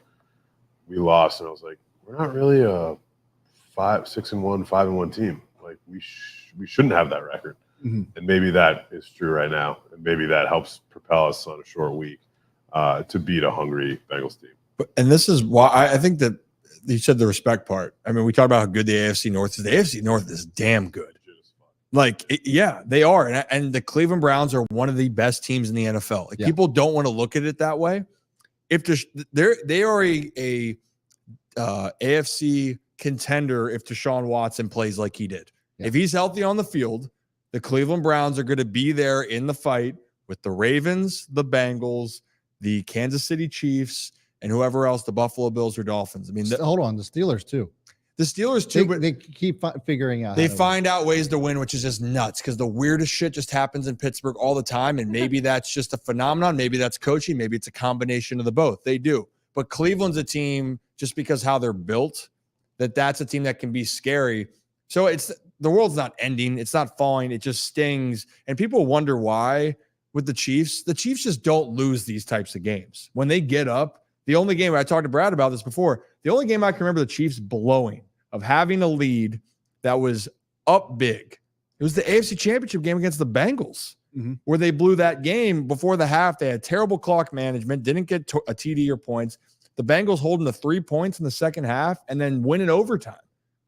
we lost, and I was like, we're not really a 6-1, 5-1 team. Like we shouldn't have that record. And maybe that is true right now, and maybe that helps propel us on a short week to beat a hungry Bengals team. And this is why I think that you said the respect part. I mean, we talked about how good the AFC North is. The AFC North is damn good. Like, they are. And the Cleveland Browns are one of the best teams in the NFL. Like, people don't want to look at it that way. If they are a AFC contender if Deshaun Watson plays like he did. If he's healthy on the field, the Cleveland Browns are going to be there in the fight with the Ravens, the Bengals, the Kansas City Chiefs, and whoever else, the Buffalo Bills or Dolphins. I mean, Hold on, the Steelers too. The Steelers too, but they keep figuring out. They find out ways to win, which is just nuts because the weirdest shit just happens in Pittsburgh all the time. And maybe that's just a phenomenon. Maybe that's coaching. Maybe it's a combination of the both. They do. But Cleveland's a team, just because how they're built, that's a team that can be scary. So the world's not ending. It's not falling. It just stings. And people wonder why with the Chiefs just don't lose these types of games. When they get up, the only game, I talked to Brad about this before, the only game I can remember the Chiefs blowing, of having a lead that was up big, it was the AFC Championship game against the Bengals, where they blew that game before the half. They had terrible clock management, didn't get a TD or points. The Bengals holding the 3 points in the second half and then win in overtime.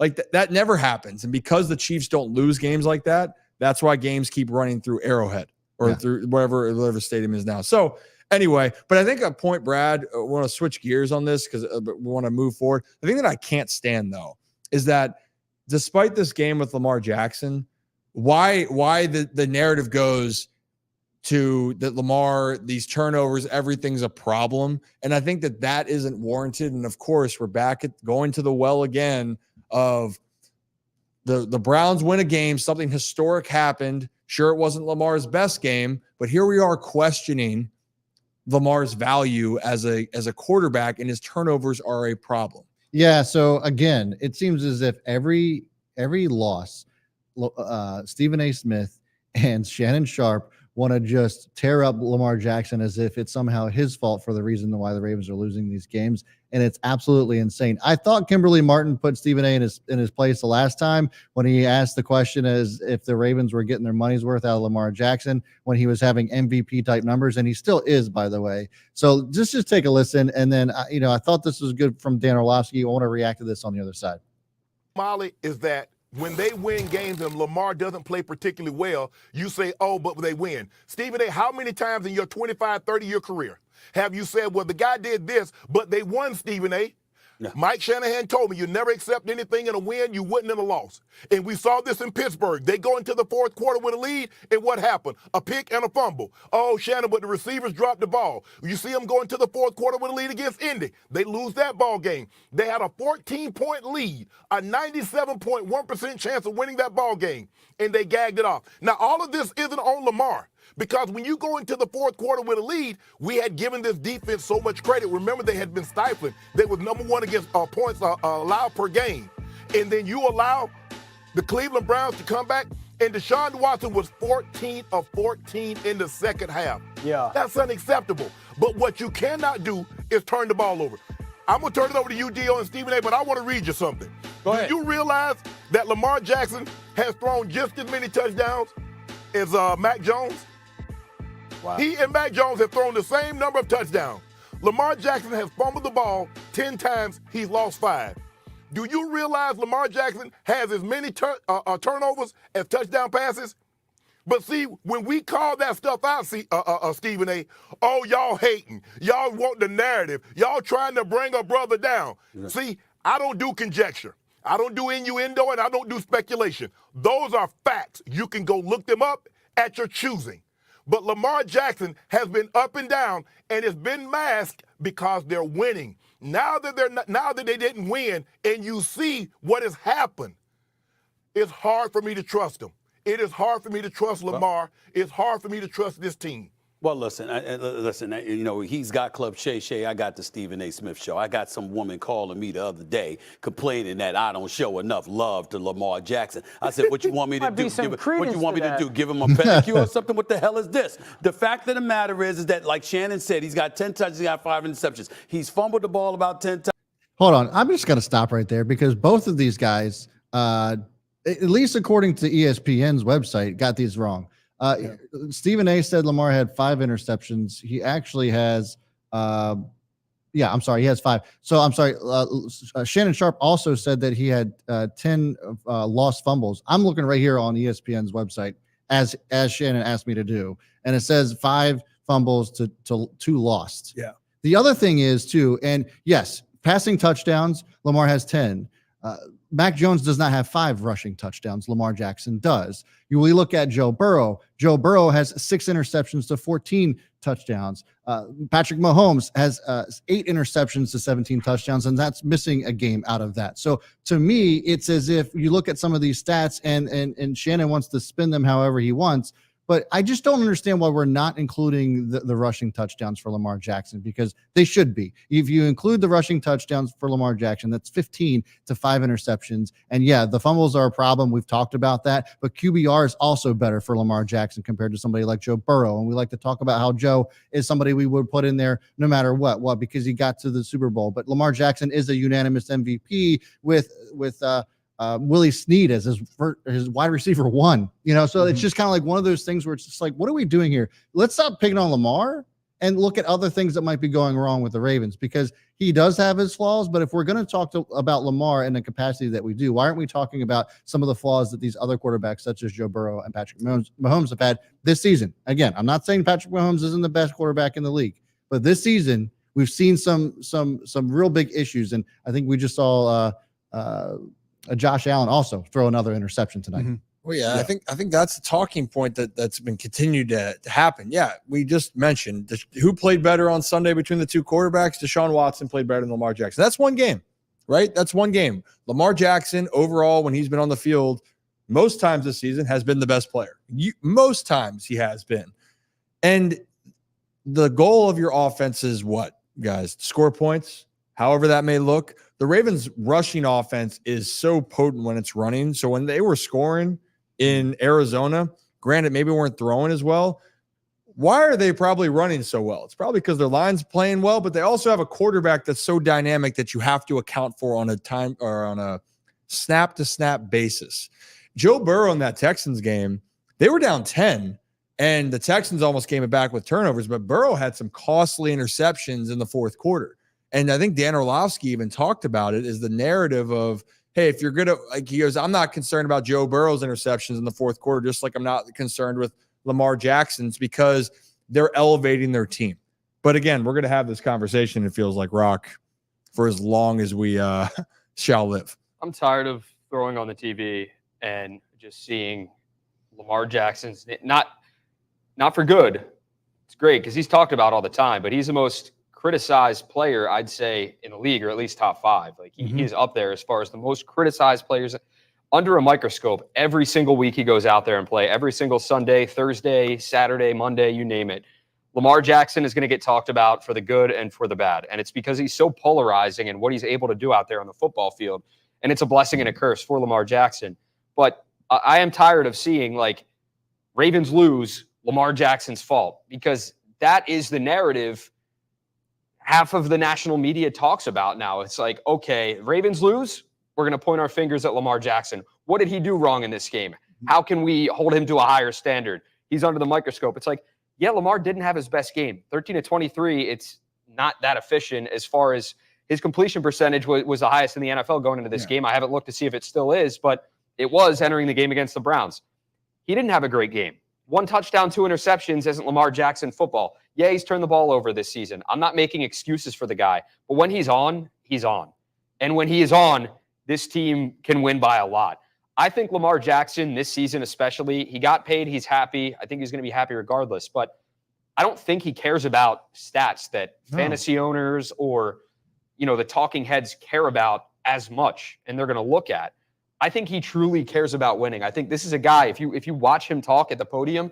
Like that never happens. And because the Chiefs don't lose games like that, that's why games keep running through Arrowhead or through whatever stadium is now. So anyway, but I think a point, Brad, I want to switch gears on this because we want to move forward. The thing that I can't stand, though, is that despite this game with Lamar Jackson, why the narrative goes to that Lamar, these turnovers, everything's a problem. And I think that isn't warranted. And of course, we're back at going to the well again of the Browns win a game, something historic happened. Sure, it wasn't Lamar's best game, but here we are questioning Lamar's value as a quarterback, and his turnovers are a problem. Yeah. So again, it seems as if every loss, Stephen A. Smith and Shannon Sharp want to just tear up Lamar Jackson as if it's somehow his fault for the reason why the Ravens are losing these games. And it's absolutely insane. I thought Kimberly Martin put Stephen A. in his place the last time when he asked the question as if the Ravens were getting their money's worth out of Lamar Jackson when he was having MVP type numbers, and he still is, by the way. So just take a listen, and then I thought this was good from Dan Orlovsky. I want to react to this on the other side. Molly, is that when they win games and Lamar doesn't play particularly well, you say, oh, but they win. Stephen A., how many times in your 25, 30-year career have you said, well, the guy did this, but they won, Stephen A.? Yeah. Mike Shanahan told me you never accept anything in a win you wouldn't in a loss. And we saw this in Pittsburgh. They go into the fourth quarter with a lead, and what happened? A pick and a fumble. Oh, Shannon, but the receivers dropped the ball. You see them go into the fourth quarter with a lead against Indy. They lose that ball game. They had a 14-point lead, a 97.1% chance of winning that ball game, and they gagged it off. Now, all of this isn't on Lamar. Because when you go into the fourth quarter with a lead, we had given this defense so much credit. Remember, they had been stifling. They was number one against points allowed per game. And then you allow the Cleveland Browns to come back, and Deshaun Watson was 14 of 14 in the second half. Yeah. That's unacceptable. But what you cannot do is turn the ball over. I'm going to turn it over to you, Dio and Stephen A., but I want to read you something. Go ahead. Do you realize that Lamar Jackson has thrown just as many touchdowns as Mac Jones? Wow. He and Mac Jones have thrown the same number of touchdowns. Lamar Jackson has fumbled the ball 10 times. He's lost 5. Do you realize Lamar Jackson has as many turnovers as touchdown passes? But see, when we call that stuff out, Stephen A., oh, y'all hating. Y'all want the narrative. Y'all trying to bring a brother down. Yeah. See, I don't do conjecture. I don't do innuendo, and I don't do speculation. Those are facts. You can go look them up at your choosing. But Lamar Jackson has been up and down, and it's been masked because they're winning. Now that they didn't win, and you see what has happened, it's hard for me to trust them. It is hard for me to trust Lamar. It's hard for me to trust this team. Well, listen, you know, he's got Club Shay Shay. I got the Stephen A. Smith show. I got some woman calling me the other day complaining that I don't show enough love to Lamar Jackson. I said, what you want me to do? What you want me to do? Give him a pedicure or something? What the hell is this? The fact of the matter is that, like Shannon said, he's got 10 touches, he got 5 interceptions. He's fumbled the ball about 10 times. Hold on. I'm just going to stop right there because both of these guys, at least according to ESPN's website, got these wrong. Stephen A. said Lamar had 5 interceptions. He actually has, he has 5. So I'm sorry. Shannon Sharp also said that he had 10 lost fumbles. I'm looking right here on ESPN's website as Shannon asked me to do, and it says 5 fumbles to 2 lost. Yeah. The other thing is too, and yes, passing touchdowns, Lamar has 10. Mac Jones does not have 5 rushing touchdowns. Lamar Jackson does. We look at Joe Burrow. Joe Burrow has 6 interceptions to 14 touchdowns. Patrick Mahomes has 8 interceptions to 17 touchdowns, and that's missing a game out of that. So to me, it's as if you look at some of these stats, and Shannon wants to spin them however he wants. But I just don't understand why we're not including the rushing touchdowns for Lamar Jackson, because they should be. If you include the rushing touchdowns for Lamar Jackson, that's 15 to 5 interceptions. And yeah, the fumbles are a problem. We've talked about that. But QBR is also better for Lamar Jackson compared to somebody like Joe Burrow. And we like to talk about how Joe is somebody we would put in there no matter what. Well, because he got to the Super Bowl. But Lamar Jackson is a unanimous MVP with Willie Snead as his wide receiver 1, so it's just kind of like one of those things where it's just like, what are we doing here? Let's stop picking on Lamar and look at other things that might be going wrong with the Ravens, because he does have his flaws. But if we're going to talk about Lamar in the capacity that we do, why aren't we talking about some of the flaws that these other quarterbacks, such as Joe Burrow and Patrick Mahomes have had this season? Again, I'm not saying Patrick Mahomes isn't the best quarterback in the league, but this season we've seen some real big issues. And I think we just saw, Josh Allen also throw another interception tonight. Mm-hmm. Well, yeah, I think that's a talking point that's been continued to happen. Yeah, we just mentioned who played better on Sunday between the 2 quarterbacks. Deshaun Watson played better than Lamar Jackson. That's one game, right? That's one game. Lamar Jackson, overall, when he's been on the field, most times this season has been the best player. Most times he has been. And the goal of your offense is what, guys? Score points, however that may look. The Ravens' rushing offense is so potent when it's running. So when they were scoring in Arizona, granted, maybe weren't throwing as well. Why are they probably running so well? It's probably because their line's playing well, but they also have a quarterback that's so dynamic that you have to account for on a time or on a snap-to-snap basis. Joe Burrow in that Texans game, they were down 10, and the Texans almost came it back with turnovers, but Burrow had some costly interceptions in the fourth quarter. And I think Dan Orlovsky even talked about it, is the narrative of, hey, if you're going to, like, he goes, I'm not concerned about Joe Burrow's interceptions in the fourth quarter, just like I'm not concerned with Lamar Jackson's, because they're elevating their team. But again, we're going to have this conversation, it feels like, Rock, for as long as we shall live. I'm tired of throwing on the TV and just seeing Lamar Jackson's not for good. It's great because he's talked about all the time, but he's the most criticized player, I'd say, in the league, or at least top 5. Like he's up there as far as the most criticized players under a microscope. Every single week he goes out there and play. Every single Sunday, Thursday, Saturday, Monday, you name it. Lamar Jackson is going to get talked about for the good and for the bad. And it's because he's so polarizing and what he's able to do out there on the football field. And it's a blessing and a curse for Lamar Jackson. But I am tired of seeing, like, Ravens lose, Lamar Jackson's fault, because that is the narrative half of the national media talks about now. It's like, okay, Ravens lose, we're going to point our fingers at Lamar Jackson. What did he do wrong in this game? How can we hold him to a higher standard? He's under the microscope. It's like, yeah, Lamar didn't have his best game. 13 to 23, it's not that efficient as far as his completion percentage was the highest in the NFL going into this game. I haven't looked to see if it still is, but it was entering the game against the Browns. He didn't have a great game. 1 touchdown, 2 interceptions isn't Lamar Jackson football. Yeah, he's turned the ball over this season. I'm not making excuses for the guy, but when he's on, he's on. And when he is on, this team can win by a lot. I think Lamar Jackson this season especially, he got paid, he's happy. I think he's going to be happy regardless, but I don't think he cares about stats that fantasy owners or, the talking heads care about as much and they're going to look at. I think he truly cares about winning. I think this is a guy, if you watch him talk at the podium,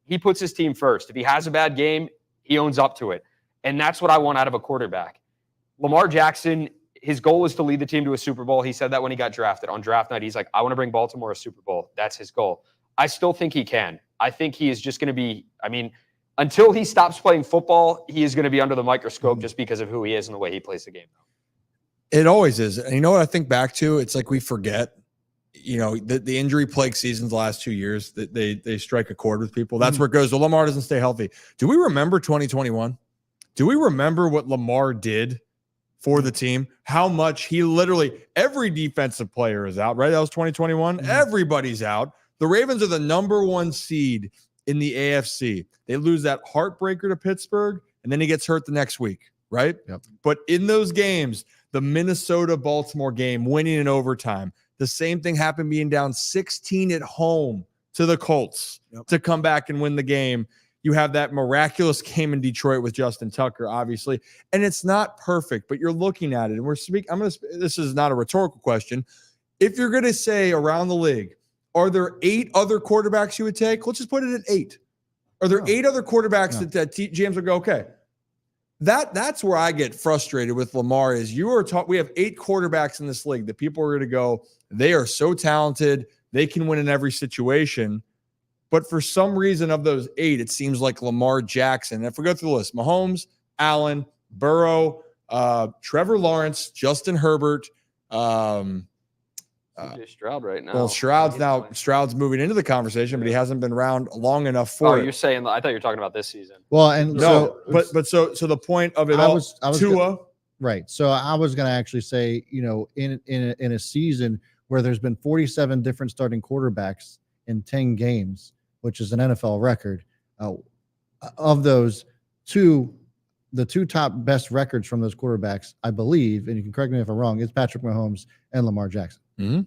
he puts his team first. If he has a bad game, he owns up to it. And that's what I want out of a quarterback. Lamar Jackson, his goal is to lead the team to a Super Bowl. He said that when he got drafted. On draft night, he's like, I want to bring Baltimore a Super Bowl. That's his goal. I still think he can. I think he is just going to be, until he stops playing football, he is going to be under the microscope just because of who he is and the way he plays the game. It always is. And you know what I think back to? It's like we forget, the injury plague seasons the last 2 years, that they strike a chord with people. That's where it goes. Well, Lamar doesn't stay healthy. Do we remember 2021? Do we remember what Lamar did for the team? How much he literally, every defensive player is out, right? That was 2021. Everybody's out. The Ravens are the #1 seed in the AFC. They lose that heartbreaker to Pittsburgh, and then he gets hurt the next week, right? Yep. But in those games, the Minnesota-Baltimore game, winning in overtime, the same thing happened being down 16 at home to the Colts to come back and win the game. You have that miraculous game in Detroit with Justin Tucker, obviously, and it's not perfect, but you're looking at it. And this is not a rhetorical question. If you're going to say around the league, are there 8 other quarterbacks you would take? Let's just put it at 8. Are there 8 other quarterbacks that GMs would go, okay? That's where I get frustrated with Lamar is we have 8 quarterbacks in this league that people are going to go, they are so talented, they can win in every situation. But for some reason of those 8, it seems like Lamar Jackson. If we go through the list, Mahomes, Allen, Burrow, Trevor Lawrence, Justin Herbert, Stroud right now. Well, Stroud's moving into the conversation, but he hasn't been around long enough for it. You're saying, I thought you were talking about this season. Well, and No, so the point of it all, Tua. Right. So I was going to actually say, in a season where there's been 47 different starting quarterbacks in 10 games, which is an NFL record, of those the 2 top best records from those quarterbacks, I believe, and you can correct me if I'm wrong, is Patrick Mahomes and Lamar Jackson. Mm-hmm.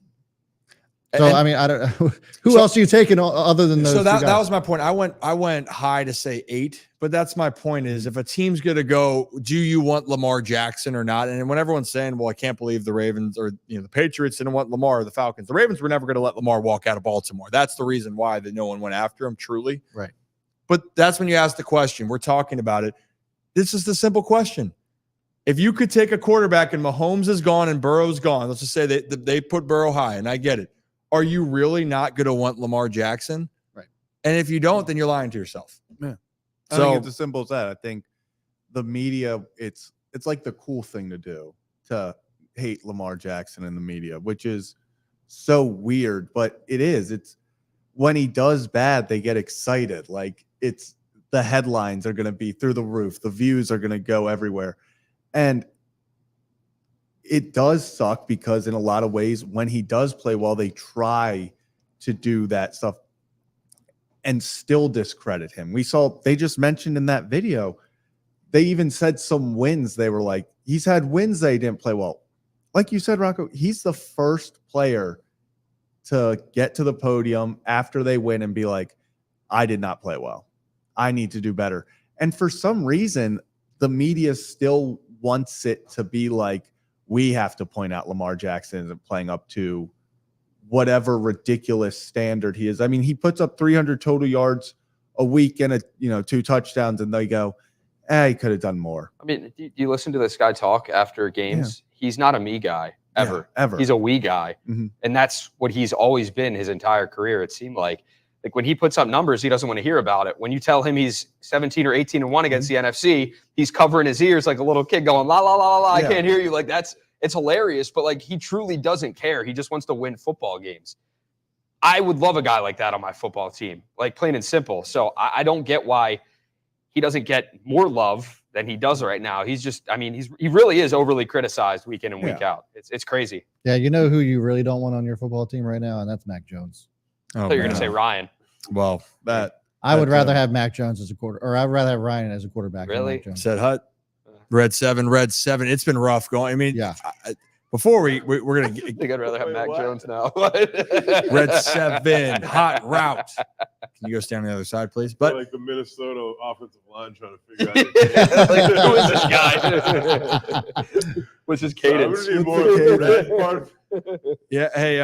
So, I don't know. Who else are you taking other than those? So that 2 guys? was my point. I went high to say 8, but that's my point is if a team's going to go, do you want Lamar Jackson or not? And when everyone's saying, well, I can't believe the Ravens or the Patriots didn't want Lamar or the Falcons, the Ravens were never going to let Lamar walk out of Baltimore. That's the reason why no one went after him, truly. Right. But that's when you ask the question. We're talking about it. This is the simple question. If you could take a quarterback and Mahomes is gone and Burrow's gone, let's just say they put Burrow high, and I get it. Are you really not going to want Lamar Jackson? Right. And if you don't, then you're lying to yourself. Yeah. I think it's as simple as that. I think the media, it's like the cool thing to do to hate Lamar Jackson in the media, which is so weird, but it is. It's when he does bad, they get excited. Like the headlines are going to be through the roof. The views are going to go everywhere. And it does suck because in a lot of ways, when he does play well, they try to do that stuff and still discredit him. They just mentioned in that video, they even said some wins. They were like, he's had wins that he didn't play well. Like you said, Rocco, he's the first player to get to the podium after they win and be like, I did not play well. I need to do better. And for some reason, the media still wants it to be like, we have to point out Lamar Jackson isn't playing up to whatever ridiculous standard he is. I mean, he puts up 300 total yards a week and 2 touchdowns, and they go, he could have done more. I mean, do you listen to this guy talk after games? Yeah. He's not a me guy ever. Yeah, ever. He's a we guy. Mm-hmm. And that's what he's always been his entire career, it seemed like. Like when he puts up numbers, he doesn't want to hear about it. When you tell him he's 17 or 18-1 against the NFC, he's covering his ears like a little kid going, la, la, la, la, I can't hear you. Like it's hilarious, but like he truly doesn't care. He just wants to win football games. I would love a guy like that on my football team, like plain and simple. So I don't get why he doesn't get more love than he does right now. He's just, I mean, he really is overly criticized week in and week out. It's crazy. Yeah, you know who you really don't want on your football team right now, and that's Mac Jones. I thought you were going to say Ryan. Well, I would rather have Mac Jones as a or I'd rather have Ryan as a quarterback. Really? Said Hut. Red 7. It's been rough going. I mean, before we're going to I think I'd rather have Mac Jones now. Red 7, hot route. Can you go stand on the other side, please? But like the Minnesota offensive line trying to figure out like, who is this guy? What's his cadence? Yeah. Hey,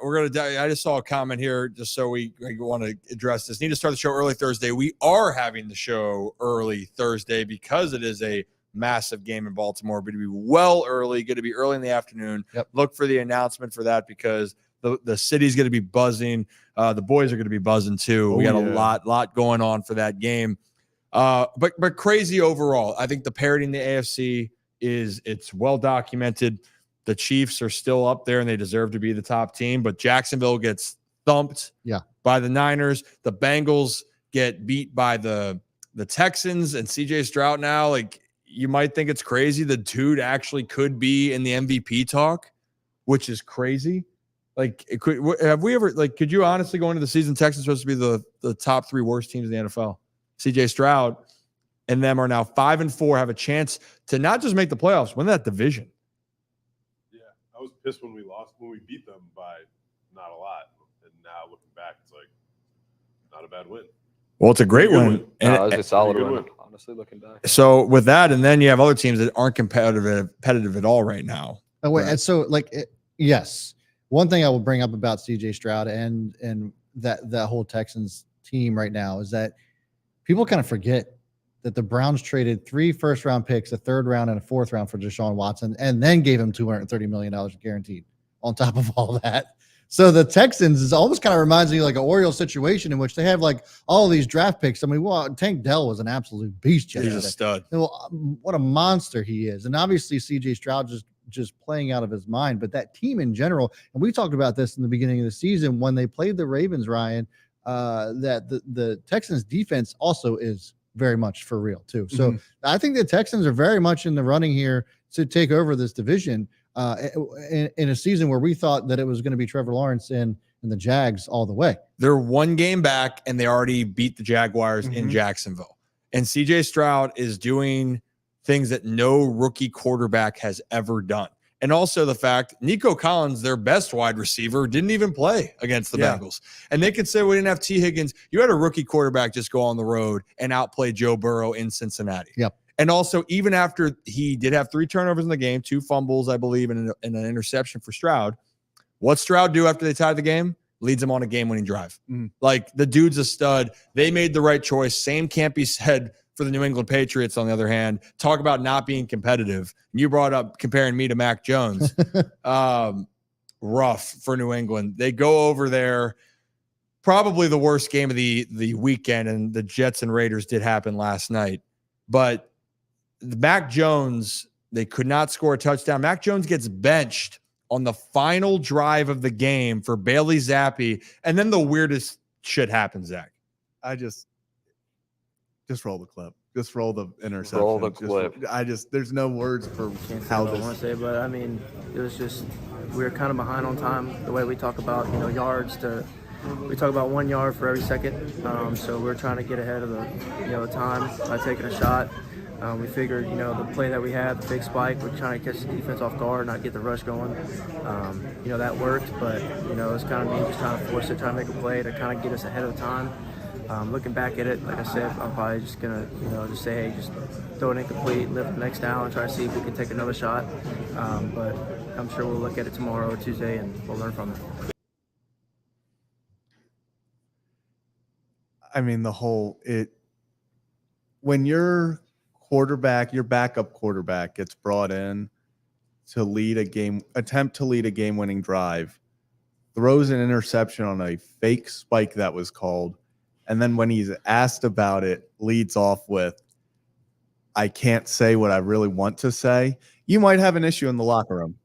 we're gonna. I just saw a comment here, just so we want to address this. Need to start the show early Thursday. We are having the show early Thursday because it is a massive game in Baltimore. But to be well early, going to be early in the afternoon. Yep. Look for the announcement for that because the city's going to be buzzing. The boys are going to be buzzing too. We got a lot going on for that game. But crazy overall. I think the parity in the AFC it's well documented. The Chiefs are still up there and they deserve to be the top team, but Jacksonville gets thumped by the Niners. The Bengals get beat by the Texans, and CJ Stroud now, like, you might think it's crazy. The dude actually could be in the MVP talk, which is crazy. Like, could you honestly go into the season, Texans supposed to be the top 3 worst teams in the NFL? CJ Stroud and them are now 5-4, have a chance to not just make the playoffs, win that division. I was pissed when we beat them by not a lot, and now looking back, it's like not a bad win. Well, it's a great win. And it was a solid win, honestly, looking back. So with that, and then you have other teams that aren't competitive at all right now. Oh, wait, and so yes, one thing I will bring up about CJ Stroud and that whole Texans team right now is that people kind of forget that the Browns traded 3 first-round picks, a 3rd round, and a 4th round for Deshaun Watson, and then gave him $230 million guaranteed on top of all that. So the Texans is almost kind of reminds me like an Orioles situation in which they have like all these draft picks. I mean, Tank Dell was an absolute beast. He's a stud. Well, what a monster he is. And obviously CJ Stroud just playing out of his mind. But that team in general, and we talked about this in the beginning of the season when they played the Ravens, Ryan, that the Texans defense also is very much for real too. So I think the Texans are very much in the running here to take over this division in a season where we thought that it was going to be Trevor Lawrence and the Jags all the way. They're 1 game back and they already beat the Jaguars in Jacksonville. And CJ Stroud is doing things that no rookie quarterback has ever done. And also the fact Nico Collins, their best wide receiver, didn't even play against the Bengals. And they could say we didn't have T. Higgins. You had a rookie quarterback just go on the road and outplay Joe Burrow in Cincinnati. Yep. And also, even after he did have 3 turnovers in the game, 2 fumbles, I believe, and an interception for Stroud, what's Stroud do after they tie the game? Leads them on a game-winning drive. Like, the dude's a stud. They made the right choice. Same can't be said for the New England Patriots, on the other hand. Talk about not being competitive. You brought up comparing me to Mac Jones. Rough for New England. They go over there. Probably the worst game of the weekend, and the Jets and Raiders did happen last night. But Mac Jones, they could not score a touchdown. Mac Jones gets benched on the final drive of the game for Bailey Zappi, and then the weirdest shit happens, Zach. I just roll the clip. Just roll the interception. Roll the clip. There's no words for how I want to say, but I mean, it was just we were kind of behind on time. The way we talk about yards we talk about 1 yard for every second. So we're trying to get ahead of the time by taking a shot. We figured, the play that we had, the fake spike, we're trying to catch the defense off guard, not get the rush going. That worked, but, it's kind of me just trying to force it, trying to make a play to kind of get us ahead of time. Looking back at it, like I said, I'm probably just going to, just say, hey, just throw it incomplete, lift the next down, and try to see if we can take another shot. But I'm sure we'll look at it tomorrow or Tuesday, and we'll learn from it. I mean, when your backup quarterback gets brought in to attempt to lead a game-winning drive, throws an interception on a fake spike that was called, and then when he's asked about it, leads off with, I can't say what I really want to say, you might have an issue in the locker room.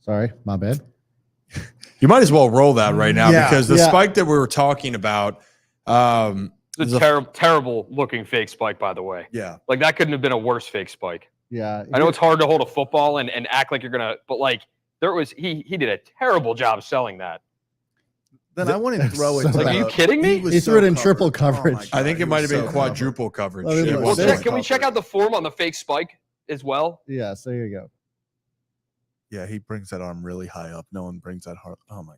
Sorry, my bad. You might as well roll that right now because the Yeah. spike that we were talking about. It's a terrible looking fake spike, by the way. Yeah. Like that couldn't have been a worse fake spike. Yeah. I know it's hard to hold a football and act like you're gonna, but like he did a terrible job selling that. Then I wouldn't That's throw it. so to bad. Like, are you kidding me? was He threw it in covered. triple Oh my coverage. I think God, it might have was been so quadruple coverage. I mean, It look, Well, wasn't this- check, can we check covered. out the form on the fake spike as well? Yeah, so there you go. Yeah, he brings that arm really high up. No one brings that hard. Oh my God.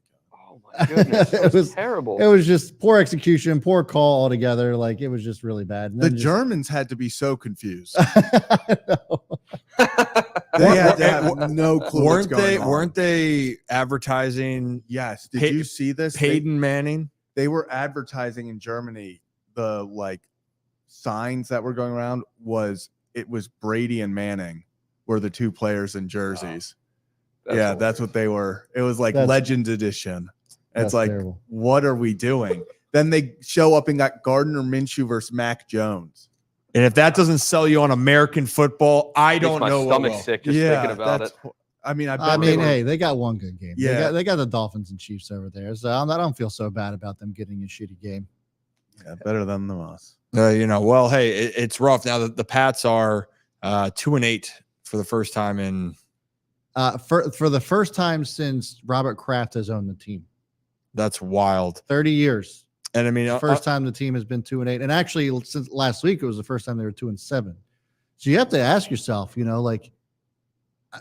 Oh my goodness, It it was was- terrible. It was just poor execution, poor call altogether. Like, it was just really bad. And The then just- Germans had to be so confused. I know. They had to have no clue what's going on. Weren't they advertising Yes. Did Pey- you see this? Peyton Manning? They were advertising in Germany. The signs that were going around was Brady and Manning were the two players in jerseys. That's what they were. It was like That's- Legends Edition. that's It's like, terrible. what are we doing? Then they show up and got Gardner Minshew versus Mac Jones. And if that doesn't sell you on American football, I Makes don't my know what stomach will. sick just thinking about it. I mean, I mean, hey, they got one good game. Yeah. They got the Dolphins and Chiefs over there. So I don't feel so bad about them getting a shitty game. Yeah, better than us. Well, hey, it's rough now. The Pats are 2-8 for the first time in. For the first time since Robert Kraft has owned the team, That's wild. 30 years. And I mean, The first time the team has been 2-8, and actually since last week it was the first time they were 2-7. So you have to ask yourself,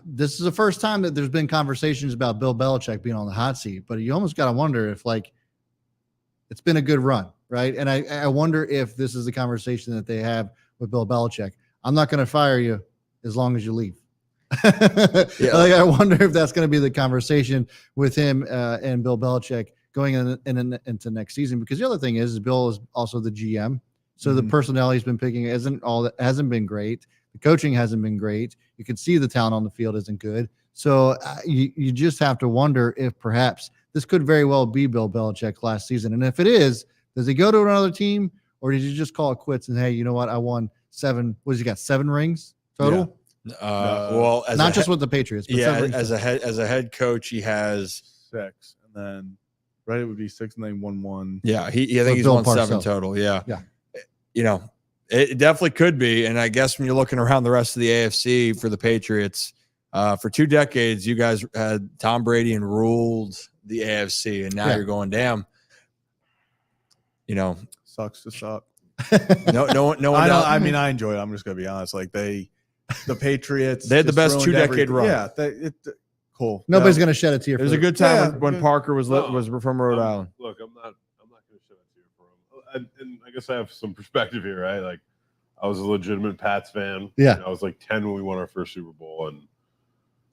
this is the first time that there's been conversations about Bill Belichick being on the hot seat, but you almost got to wonder if it's been a good run, right? And I wonder if this is the conversation that they have with Bill Belichick. I'm not going to fire you as long as you leave. I wonder if that's going to be the conversation with him and Bill Belichick going into next season, because the other thing is Bill is also the GM. So the personnel he's been picking hasn't been great. The coaching hasn't been great. You can see the talent on the field isn't good. So you just have to wonder if perhaps this could very well be Bill Belichick last season. And if it is, does he go to another team, or did you just call it quits and, hey, you know what? I won 7. What has he got? 7 rings total? Well, as Not just with the Patriots, but 7 rings as a head coach, he has 6, and then it would be 6, and then 1-1. I With think he's Bill won 7 Parcells. total. Yeah. Yeah. It definitely could be. And I guess when you're looking around the rest of the AFC for the Patriots, for 2 decades, you guys had Tom Brady and ruled the AFC, and now you're going, damn. Sucks to suck. No one. I mean, I enjoy it. I'm just gonna be honest. The Patriots. They had the just best ruined 2-decade run. Yeah, cool. Nobody's going to shed a tear. It was for a good time Yeah. when Parker was from Rhode Island. Look, I'm not going to show it to you for him. And I guess I have some perspective here, right? Like, I was a legitimate Pats fan. Yeah. I was 10 when we won our first Super Bowl, and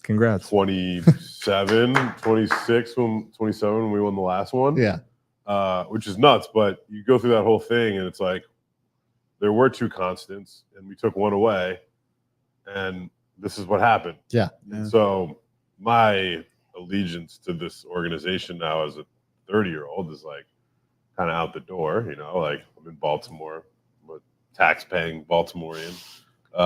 Congrats. 27, 26 when 27 when we won the last one. Yeah. Which is nuts. But you go through that whole thing, and it's there were 2 constants, and we took one away, and this is what happened. Yeah. And so my allegiance to this organization now as a 30-year-old is kind of out the door. I'm in Baltimore. I'm a tax-paying Baltimorean. We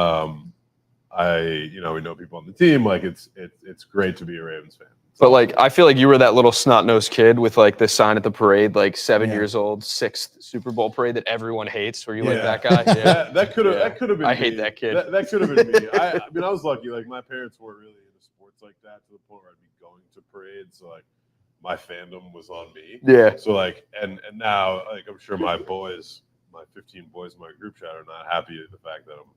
know people on the team. It's great to be a Ravens fan. But I feel like you were that little snot-nosed kid with the sign at the parade, 7 years old, 6th Super Bowl parade that everyone hates. Were you that guy? Yeah. That could have been. I me. hate that kid. That could have been me. I mean, I was lucky. My parents weren't really into sports like that to the point where I'd be going to parades. So my fandom was on me. Yeah. So and now I'm sure my 15 boys in my group chat are not happy at the fact that I'm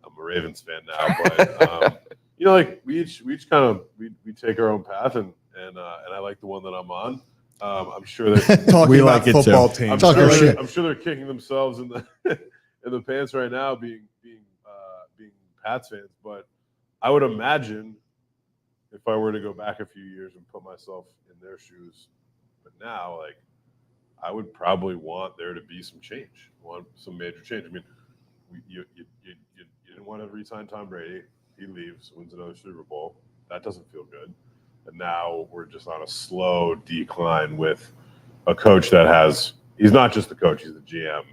I'm a Ravens fan now, but like we each kind of we take our own path, and I like the one that I'm on. I'm sure that Talking We about like it football too. teams. Talk your shit. I'm sure they're kicking themselves in the in the pants right now, being Pats fans. But I would imagine if I were to go back a few years and put myself in their shoes, but now like I would probably want there to be some change, some major change. I mean, you didn't want to re-sign Tom Brady. He leaves, wins another Super Bowl. That doesn't feel good. And now we're just on a slow decline with a coach that he's not just the coach, he's the GM.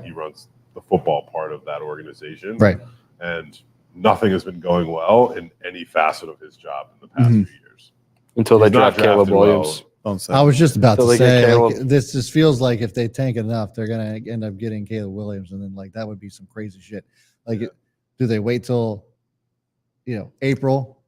He runs the football part of that organization. Right. And nothing has been going well in any facet of his job in the past few years. Until they He's not draft Caleb drafted well. Williams. I was just about So to they get say, Caleb. this just feels like if they tank enough, they're going to end up getting Caleb Williams. And then, like, that would be some crazy shit. Like, do they wait till, April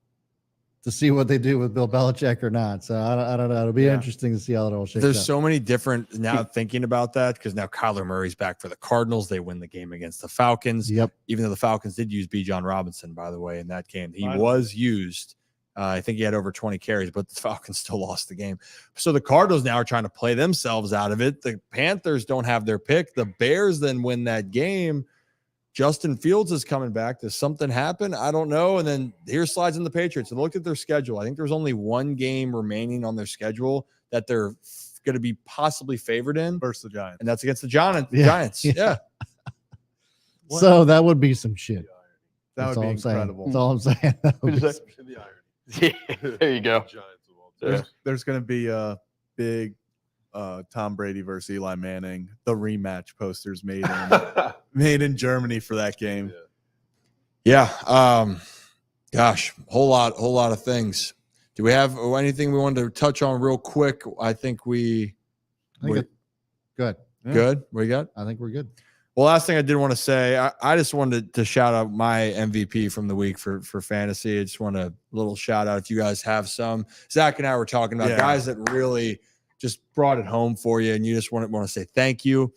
to see what they do with Bill Belichick or not? So I don't know. It'll be interesting to see how it all shakes There's out. so many different now thinking about that because now Kyler Murray's back for the Cardinals. They win the game against the Falcons. Yep. Even though the Falcons did use Bijan Robinson, by the way, in that game. He was used. I think he had over 20 carries, but the Falcons still lost the game. So the Cardinals now are trying to play themselves out of it. The Panthers don't have their pick. The Bears then win that game. Justin Fields is coming back. Does something happen? I don't know. And then here slides in the Patriots. And look at their schedule. I think there's only one game remaining on their schedule that they're going to be possibly favored in. Versus the Giants. And that's against the Giants. Yeah. So that would be some shit. That That's would all be I'm saying. incredible. That's all I'm saying. That would be some- The irony. There you go. Giants of all time. There's going to be a big Tom Brady versus Eli Manning, the rematch posters made in Germany for that game. Yeah. Gosh, whole lot of things. Do we have anything we wanted to touch on real quick? I think I think good. Yeah. good. What you got? I think we're good. Well, last thing I did want to say, I just wanted to shout out my MVP from the week for fantasy. I just want a little shout out if you guys have some. Zach and I were talking about guys that really just brought it home for you, and you just want to say thank you.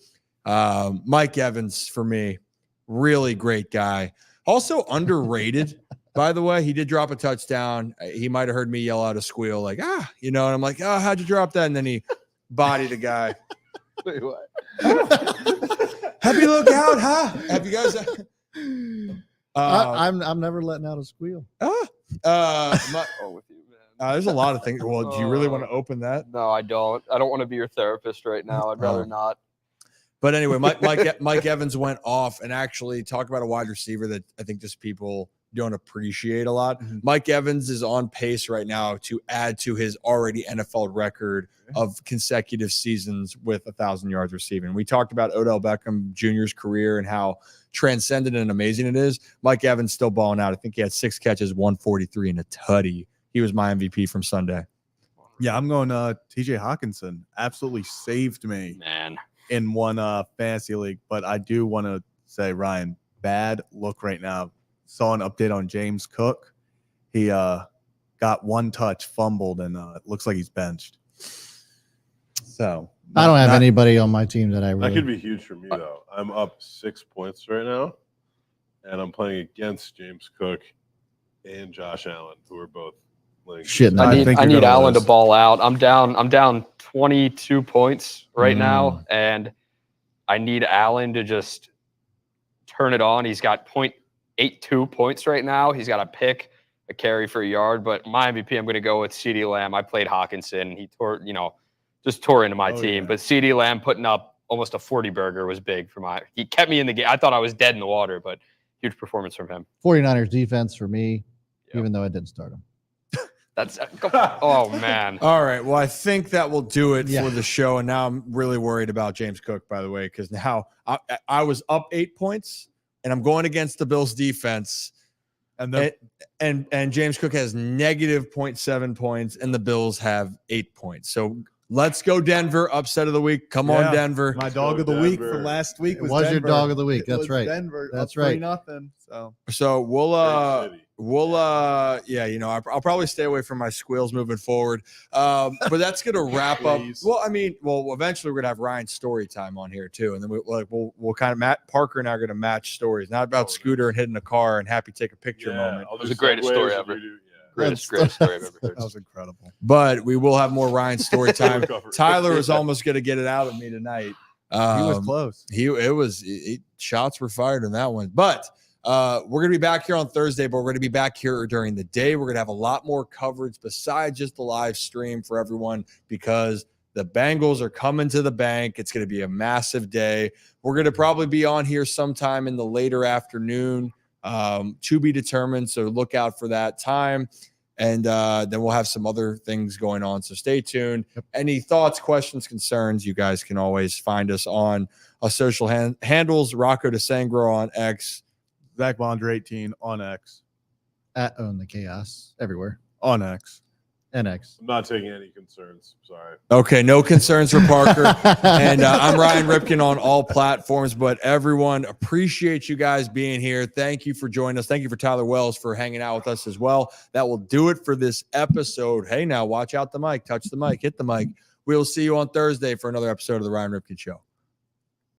Mike Evans for me, really great guy. Also underrated, by the way. He did drop a touchdown. He might have heard me yell out a squeal like, and I'm like, how'd you drop that? And then he bodied a guy. Wait, what? Happy look out, huh? Have you guys? I'm never letting out a squeal. with you, man. There's a lot of things. Well, do you really want to open that? No, I don't. I don't want to be your therapist right now. I'd rather not. But anyway, Mike Evans went off and actually talked about a wide receiver that I think just people don't appreciate a lot. Mm-hmm. Mike Evans is on pace right now to add to his already NFL record of consecutive seasons with 1,000 yards receiving. We talked about Odell Beckham Jr.'s career and how transcendent and amazing it is. Mike Evans still balling out. I think he had 6 catches, 143 and a tutty. He was my MVP from Sunday. Yeah, I'm going TJ Hawkinson. Absolutely saved me Man. in one fantasy league. But I do want to say, Ryan, bad look right now. Saw an update on James Cook. He got one touch, fumbled, and it looks like he's benched. So I don't have anybody on my team that I really. That could be huge for me, though. I'm up 6 points right now, and I'm playing against James Cook and Josh Allen, who are both playing. Shit, I think need you're gonna Allen to lose. ball out. I'm down 22 points right now, and I need Allen to just turn it on. He's got 0.82 points right now. He's got a pick, a carry for a yard, but my MVP, I'm going to go with CeeDee Lamb. I played Hawkinson. He just tore into my team. Yeah. But CeeDee Lamb putting up almost a 40 burger was big for he kept me in the game. I thought I was dead in the water, but huge performance from him. 49ers defense for me, Yep. even though I didn't start him. Oh man. All right. Well, I think that will do it Yeah. for the show. And now I'm really worried about James Cook, by the way, because now I was up 8 points and I'm going against the Bills defense. And James Cook has negative 0.7 points and the Bills have 8 points. So let's go Denver. Upset of the week. Come on, Denver. My dog of the week from last week It was was your Denver. dog of the week. It That's was right. Denver. That's up right. 3-0. So So we'll Great city. We'll yeah, I'll probably stay away from my squeals moving forward. But that's gonna wrap up. Please. Well, eventually we're gonna have Ryan's story time on here too, and then we'll kind of Matt Parker and I are gonna match stories, not about Scooter and hitting a car and happy take a picture moment. I'll was do the greatest segues story if ever. you do- Greatest story I've ever heard. That was incredible. But we will have more Ryan story time. Recovery. Tyler was almost gonna get it out of me tonight. He was close. Shots were fired in that one, but. We're going to be back here on Thursday, but we're going to be back here during the day. We're going to have a lot more coverage besides just the live stream for everyone because the Bengals are coming to the bank. It's going to be a massive day. We're going to probably be on here sometime in the later afternoon to be determined. So look out for that time. And then we'll have some other things going on. So stay tuned. Yep. Any thoughts, questions, concerns, you guys can always find us on our social handles, Rocco DeSangro on X. Zach Bonder 18 on X. At Own the Chaos everywhere. On X. NX. I'm not taking any concerns. Sorry. Okay, no concerns for Parker. And I'm Ryan Ripken on all platforms. But everyone, appreciate you guys being here. Thank you for joining us. Thank you for Tyler Wells for hanging out with us as well. That will do it for this episode. Hey, now watch out the mic. Touch the mic. Hit the mic. We'll see you on Thursday for another episode of the Ryan Ripken Show.